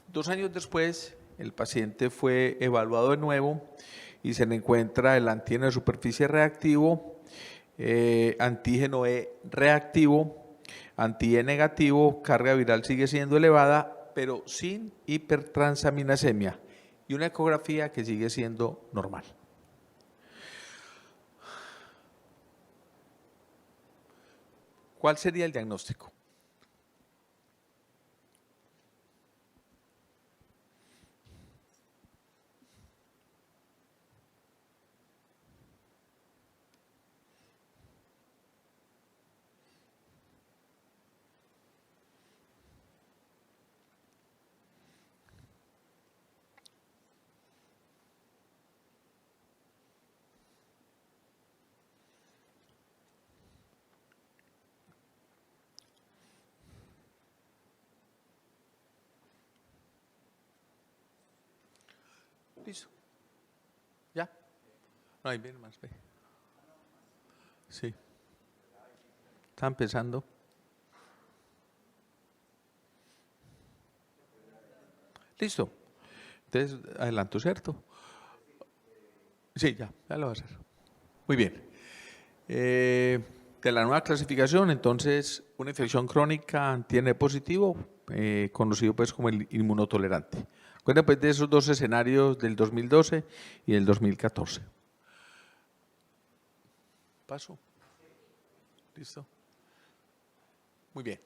2 años después, el paciente fue evaluado de nuevo y se le encuentra el antígeno de superficie reactivo, antígeno E reactivo, anti-E negativo, carga viral sigue siendo elevada, pero sin hipertransaminasemia, y una ecografía que sigue siendo normal. ¿Cuál sería el diagnóstico? Listo. ¿Ya? No, ahí viene más. Ve. Sí. Está empezando. Listo. Entonces, adelanto, ¿cierto? Sí, ya lo va a hacer. Muy bien. De la nueva clasificación, entonces, una infección crónica antígeno positivo, conocido pues como el inmunotolerante. Acuérdense pues de esos dos escenarios del 2012 y del 2014. ¿Paso? ¿Listo? Muy bien.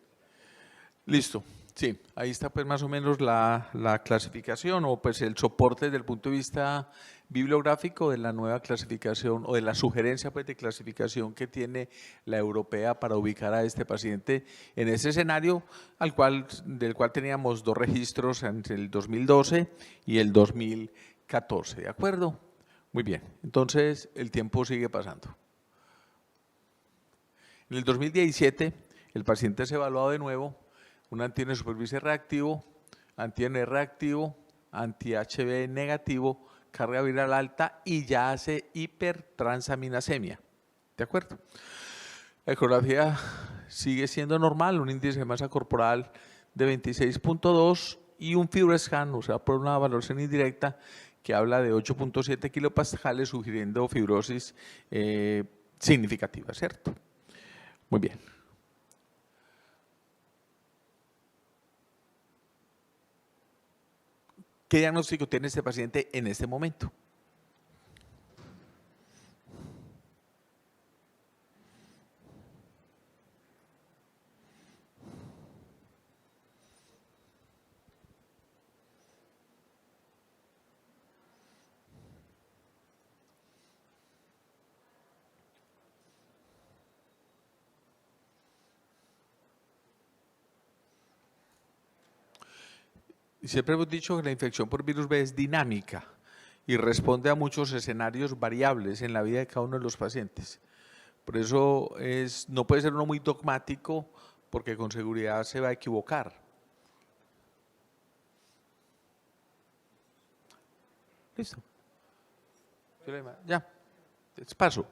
Listo. Sí, ahí está pues más o menos la clasificación o pues el soporte desde el punto de vista bibliográfico de la nueva clasificación o de la sugerencia pues de clasificación que tiene la europea para ubicar a este paciente en ese escenario del cual teníamos dos registros entre el 2012 y el 2014, ¿de acuerdo? Muy bien, entonces el tiempo sigue pasando. En el 2017 el paciente es evaluado de nuevo, un antígeno de superficie reactivo, antígeno reactivo, anti-HB negativo, carga viral alta y ya hace hipertransaminasemia. ¿De acuerdo? La ecografía sigue siendo normal, un índice de masa corporal de 26.2 y un FibroScan, o sea, por una valoración indirecta que habla de 8.7 kilopascales, sugiriendo fibrosis significativa, ¿cierto? Muy bien. ¿Qué diagnóstico tiene este paciente en este momento? Siempre hemos dicho que la infección por virus B es dinámica y responde a muchos escenarios variables en la vida de cada uno de los pacientes. Por eso no puede ser uno muy dogmático porque con seguridad se va a equivocar. Listo. Ya. Paso.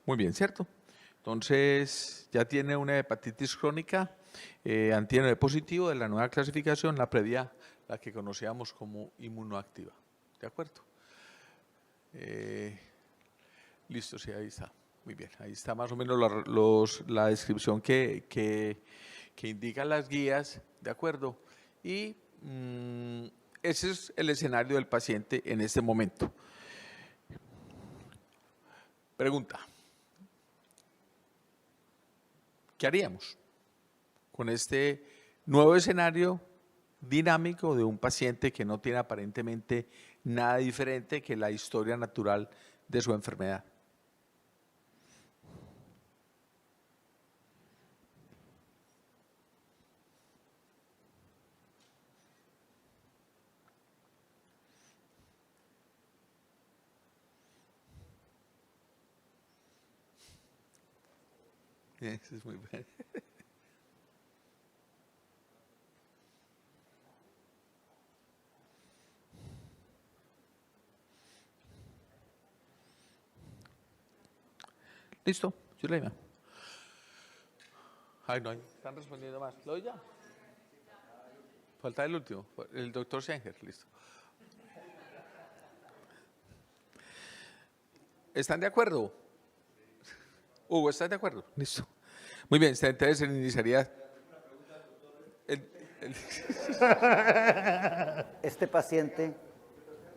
Muy bien, ¿cierto? Entonces, ya tiene una hepatitis crónica, antígeno positivo de la nueva clasificación, la previa, la que conocíamos como inmunoactiva. ¿De acuerdo? Listo, sí, ahí está. Muy bien, ahí está más o menos la descripción que indica las guías, ¿de acuerdo? Y ese es el escenario del paciente en este momento. Pregunta. ¿Qué haríamos con este nuevo escenario dinámico de un paciente que no tiene aparentemente nada diferente que la historia natural de su enfermedad? Eso es muy bueno. Listo, Zulema. Ay, no, están respondiendo más. ¿Lo doy ya? Falta el último, el doctor Schenger, listo. ¿Están de acuerdo? Hugo, ¿estás de acuerdo? Listo. Muy bien, entonces se iniciaría.
Este paciente,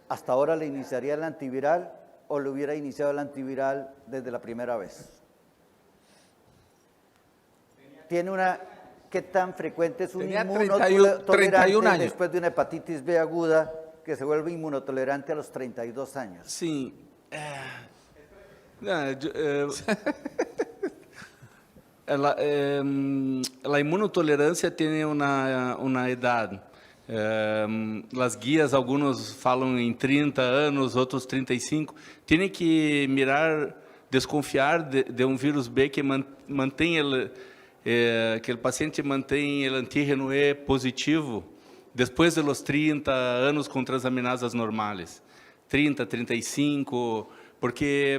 hasta ahora le iniciaría el antiviral o le hubiera iniciado el antiviral desde la primera vez? ¿Qué tan frecuente es un
Tenía
31
31 años.
después de una hepatitis B aguda que se vuelve inmunotolerante a los 32 años?
Sim. La imunotolerância tem uma idade. As guias, alguns falam em 30 anos, outros 35. Tem que mirar, desconfiar de um vírus B que mantém ele, que o paciente mantém o antígeno E positivo depois dos 30 anos com transaminasas normais. 30, 35, porque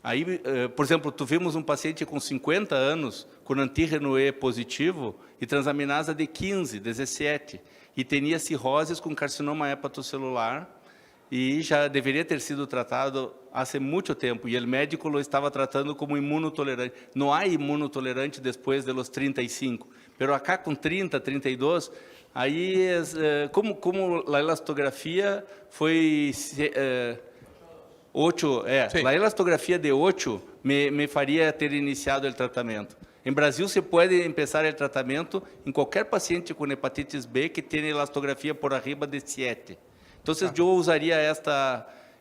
aí, por exemplo, tivemos um paciente com 50 anos com antígeno E positivo e transaminasa de 15, 17, e tinha cirroses com carcinoma hepatocelular e já deveria ter sido tratado há muito tempo, e o médico lo estava tratando como imunotolerante. Não há imunotolerante depois dos 35, mas acá com 30, 32, aí, como a elastografia foi 8, a elastografia de 8 me faria ter iniciado o tratamento. Em Brasil, se pode começar o tratamento em qualquer paciente com hepatitis B que tenha elastografia por arriba de 7. Então, eu usaria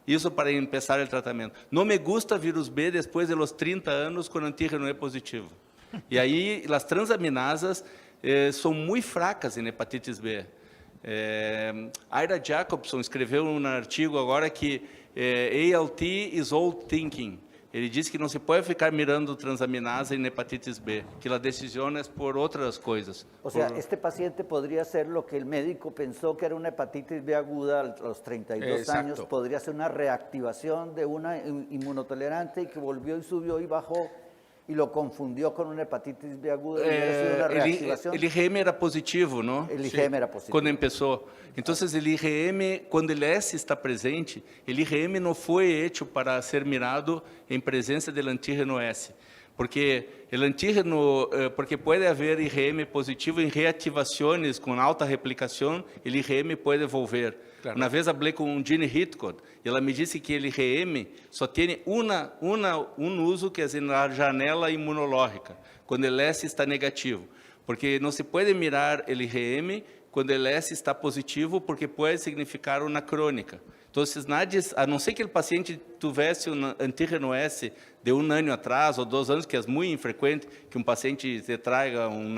isso para começar o tratamento. Não me gusta vírus B depois de los 30 anos com antígeno E positivo. E aí, as transaminasas são muito fracas em hepatitis B. Ira Jacobson escreveu um artigo agora que ALT is old thinking. Ele disse que não se pode ficar mirando transaminasa em hepatitis B, que a decisão é por outras coisas.
O sea, este paciente podría ser lo que el médico pensó que era una hepatitis B aguda a los 32
Exacto.
años, podría ser una reactivación de una inmunotolerante y que volvió y subió y bajó y lo confundió con una hepatitis B aguda y hubiera sido una reactivación.
El IgM era positivo, não?
El IgM era positivo.
Quando começou. Então, o IgM, quando o S está presente, o IgM não foi hecho para ser mirado em presença do antígeno S. Porque o antígeno, porque pode haver IgM positivo em reativações com alta replicação, o IgM pode volver. Claro. Uma vez falei com Jeanne Hitchcock e ela me disse que o IgM só tem uso que é na janela imunológica, quando o S está negativo. Porque não se pode mirar o IgM quando o S está positivo, porque pode significar uma crônica. Então, a não ser que o paciente tivesse um antígeno S de 1 ano atrás ou 2 anos, que é muito infrequente que um paciente se traga um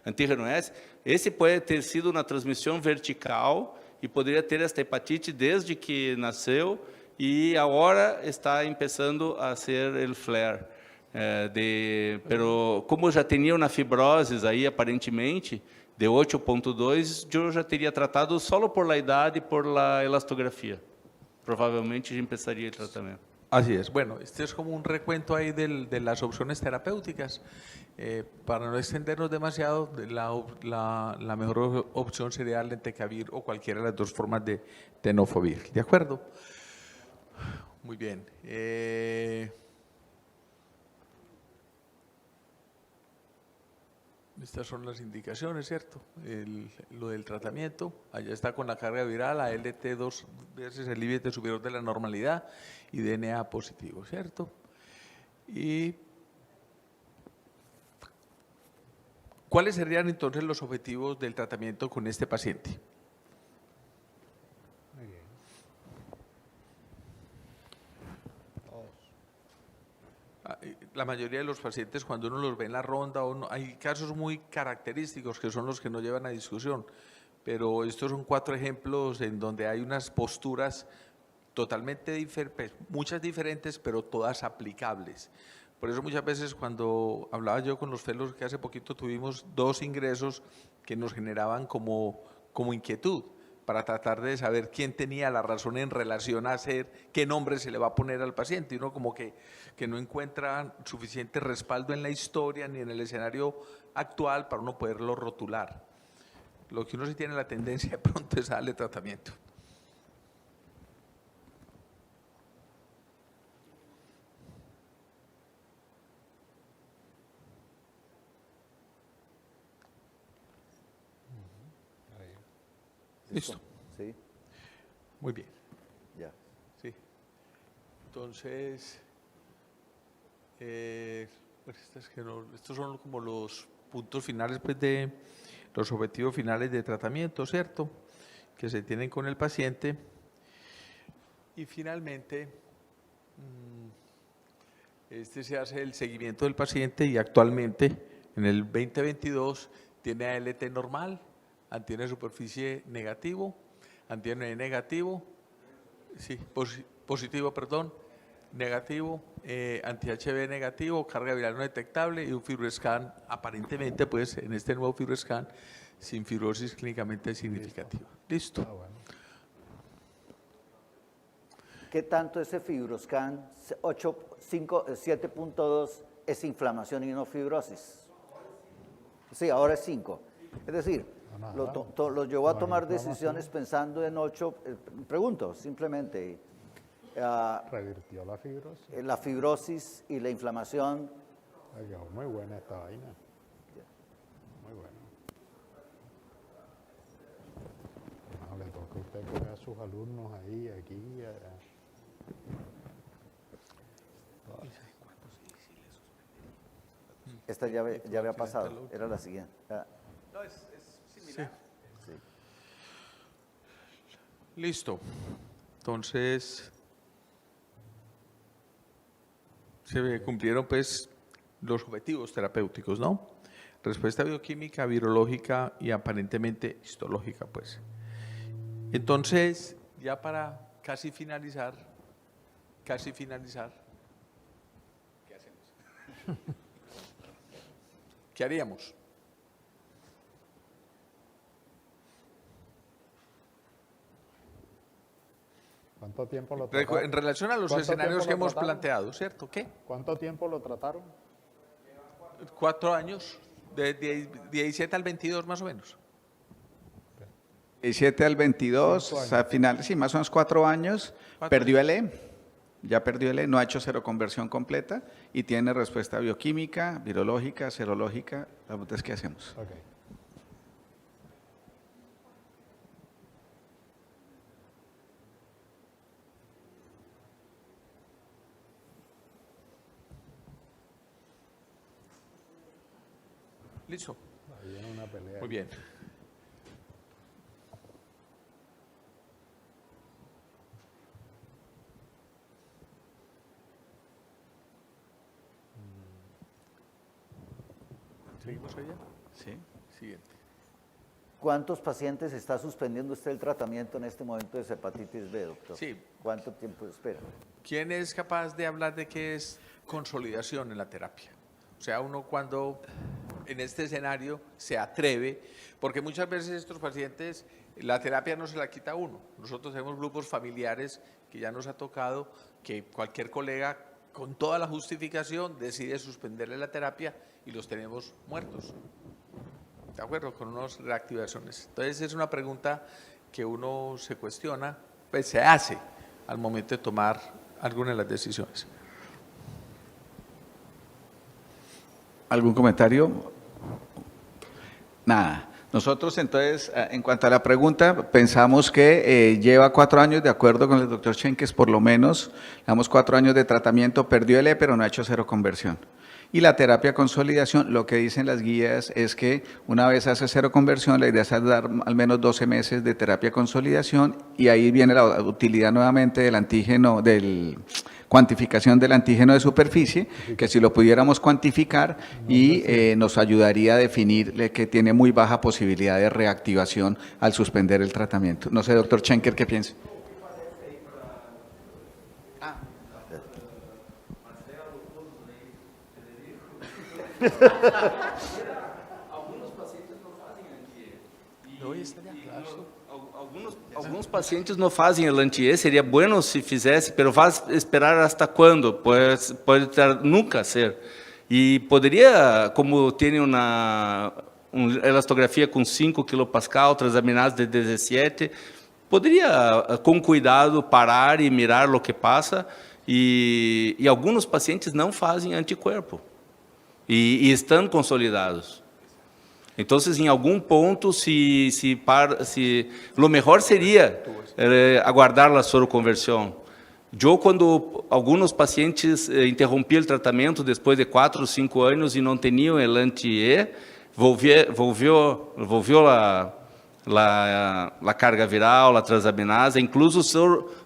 antígeno S, esse pode ter sido uma transmissão vertical e poderia ter esta hepatite desde que nasceu e agora está começando a ser o flare. Pero como já tinha uma fibrose aí aparentemente de 8.2, eu já teria tratado só por la idade e por la elastografia. Provavelmente já começaria o tratamento.
Así es. Bueno, este es como un recuento ahí de las opciones terapéuticas. Para no extendernos demasiado, la mejor opción sería el lentecavid o cualquiera de las dos formas de tenofovir. ¿De acuerdo? Muy bien. Estas son las indicaciones, ¿cierto? Lo del tratamiento, allá está con la carga viral, ALT 2 veces el límite superior de la normalidad y DNA positivo, ¿cierto? Y ¿cuáles serían entonces los objetivos del tratamiento con este paciente? La mayoría de los pacientes, cuando uno los ve en la ronda, hay casos muy característicos que son los que no llevan a discusión, pero estos son 4 ejemplos en donde hay unas posturas totalmente diferentes, muchas diferentes, pero todas aplicables. Por eso muchas veces cuando hablaba yo con los fellows, que hace poquito tuvimos 2 ingresos que nos generaban como inquietud, para tratar de saber quién tenía la razón en relación a hacer qué nombre se le va a poner al paciente. Y uno como que no encuentra suficiente respaldo en la historia ni en el escenario actual para uno poderlo rotular. Lo que uno sí tiene la tendencia de pronto es darle tratamiento. ¿Listo?
Sí.
Muy bien.
Ya.
Sí. Entonces, estos son como los puntos finales pues, de los objetivos finales de tratamiento, ¿cierto? Que se tienen con el paciente. Y finalmente, se hace el seguimiento del paciente y actualmente en el 2022 tiene ALT normal, antígeno de superficie negativo, antígeno negativo, sí, positivo, perdón, negativo, anti-HB negativo, carga viral no detectable y un fibroscan aparentemente, pues en este nuevo fibroscan, sin fibrosis clínicamente significativa. Listo.
¿Qué tanto ese fibroscan 7.2 es inflamación y no fibrosis? Sí, ahora es 5. Es decir, lo llevó a tomar decisiones pensando en 8. Pregunto, simplemente.
¿Revirtió la fibrosis?
La fibrosis y la inflamación.
Ay, muy buena esta vaina. Muy buena. No, le toca a usted coger a sus alumnos ahí, aquí.
Esta ya había pasado, era la siguiente.
No, es similar.
Sí.
Listo. Entonces, se cumplieron pues los objetivos terapéuticos, ¿no? Respuesta bioquímica, virológica y aparentemente histológica, pues. Entonces, ya para casi finalizar, ¿qué hacemos? ¿Qué haríamos?
¿Cuánto tiempo lo trataron?
En relación a los escenarios que hemos planteado, ¿cierto? ¿Qué?
¿Cuánto tiempo lo trataron?
4 años, de 17 al 22 más o menos.
17 al 22, al final, sí, más o menos 4 años, perdió el E, ya perdió el E, no ha hecho seroconversión completa y tiene respuesta bioquímica, virológica, serológica. La pregunta es, ¿qué hacemos?
Okay.
Listo.
Ahí viene una pelea.
Muy bien. ¿Seguimos allá?
Sí.
Siguiente.
¿Cuántos pacientes está suspendiendo usted el tratamiento en este momento de hepatitis B, doctor?
Sí.
¿Cuánto tiempo espera?
¿Quién es capaz de hablar de qué es consolidación en la terapia? O sea, uno cuando en este escenario se atreve, porque muchas veces estos pacientes, la terapia no se la quita a uno. Nosotros tenemos grupos familiares que ya nos ha tocado que cualquier colega con toda la justificación decide suspenderle la terapia y los tenemos muertos. ¿De acuerdo? Con unas reactivaciones. Entonces es una pregunta que uno se cuestiona, pues se hace al momento de tomar alguna de las decisiones.
¿Algún comentario? Nada. Nosotros entonces, en cuanto a la pregunta, pensamos que lleva 4 años, de acuerdo con el doctor Schenkes, por lo menos, damos 4 años de tratamiento, perdió el E, pero no ha hecho seroconversión. Y la terapia consolidación, lo que dicen las guías es que una vez hace seroconversión, la idea es dar al menos 12 meses de terapia consolidación y ahí viene la utilidad nuevamente del antígeno, cuantificación del antígeno de superficie, que si lo pudiéramos cuantificar y nos ayudaría a definir que tiene muy baja posibilidad de reactivación al suspender el tratamiento. No sé, doctor Schenker, ¿qué piensa?
Alguns pacientes não fazem o anti-E, seria bueno se fizesse, mas vai esperar hasta quando? Pode nunca ser. E poderia, como tem uma elastografia com 5 kPa, transaminases de 17, poderia, com cuidado, parar e mirar o que passa. E alguns pacientes não fazem anticorpo e estão consolidados. Então, em algum ponto, o melhor seria aguardar a soroconversão. Eu, quando alguns pacientes interrompiam o tratamento depois de 4 ou 5 anos e não tinham o anti-E, volviu a carga viral, a transaminase, incluso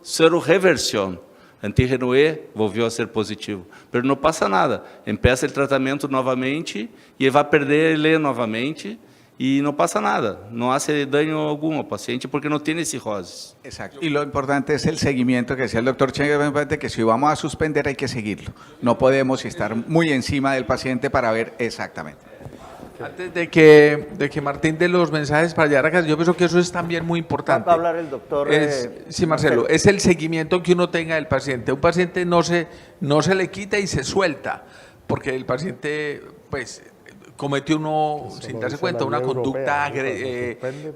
seroreversão. Antígeno E volviu a ser positivo. Mas não passa nada. Empieza o tratamento novamente e vai perder ele novamente y no pasa nada, no hace daño alguno al paciente porque no tiene cirrosis.
Exacto. Y lo importante es el seguimiento que decía el doctor Chengue, que si vamos a suspender hay que seguirlo. No podemos estar muy encima del paciente para ver exactamente.
Antes de que Martín dé los mensajes para llegar a casa, yo pienso que eso es también muy importante.
Va a hablar el doctor.
Sí, Marcelo, es el seguimiento que uno tenga del paciente. Un paciente no se le quita y se suelta, porque el paciente, pues, comete uno, sin darse cuenta, una conducta,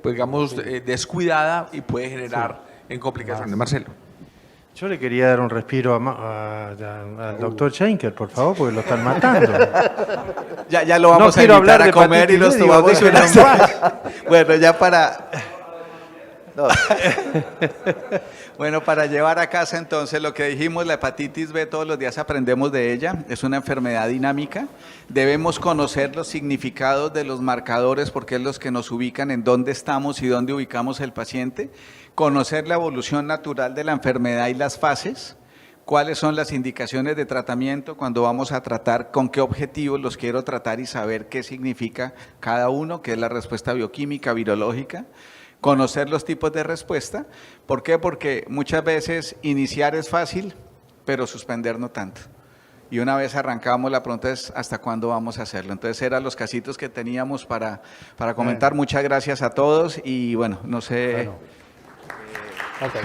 pues, digamos, descuidada y puede generar en complicaciones. Marcelo.
Yo le quería dar un respiro al doctor Schenker, por favor, porque lo están matando.
Ya lo vamos a invitar a comer y nos tomamos una. Bueno, ya para...
No.
Bueno, para llevar a casa entonces lo que dijimos, la hepatitis B todos los días aprendemos de ella, es una enfermedad dinámica, debemos conocer los significados de los marcadores porque es los que nos ubican en dónde estamos y dónde ubicamos el paciente, conocer la evolución natural de la enfermedad y las fases, cuáles son las indicaciones de tratamiento cuando vamos a tratar, con qué objetivos los quiero tratar y saber qué significa cada uno, qué es la respuesta bioquímica, virológica, conocer los tipos de respuesta. ¿Por qué? Porque muchas veces iniciar es fácil, pero suspender no tanto. Y una vez arrancamos, la pregunta es ¿hasta cuándo vamos a hacerlo? Entonces eran los casitos que teníamos para comentar. Muchas gracias a todos y bueno, no sé...
Bueno. Okay.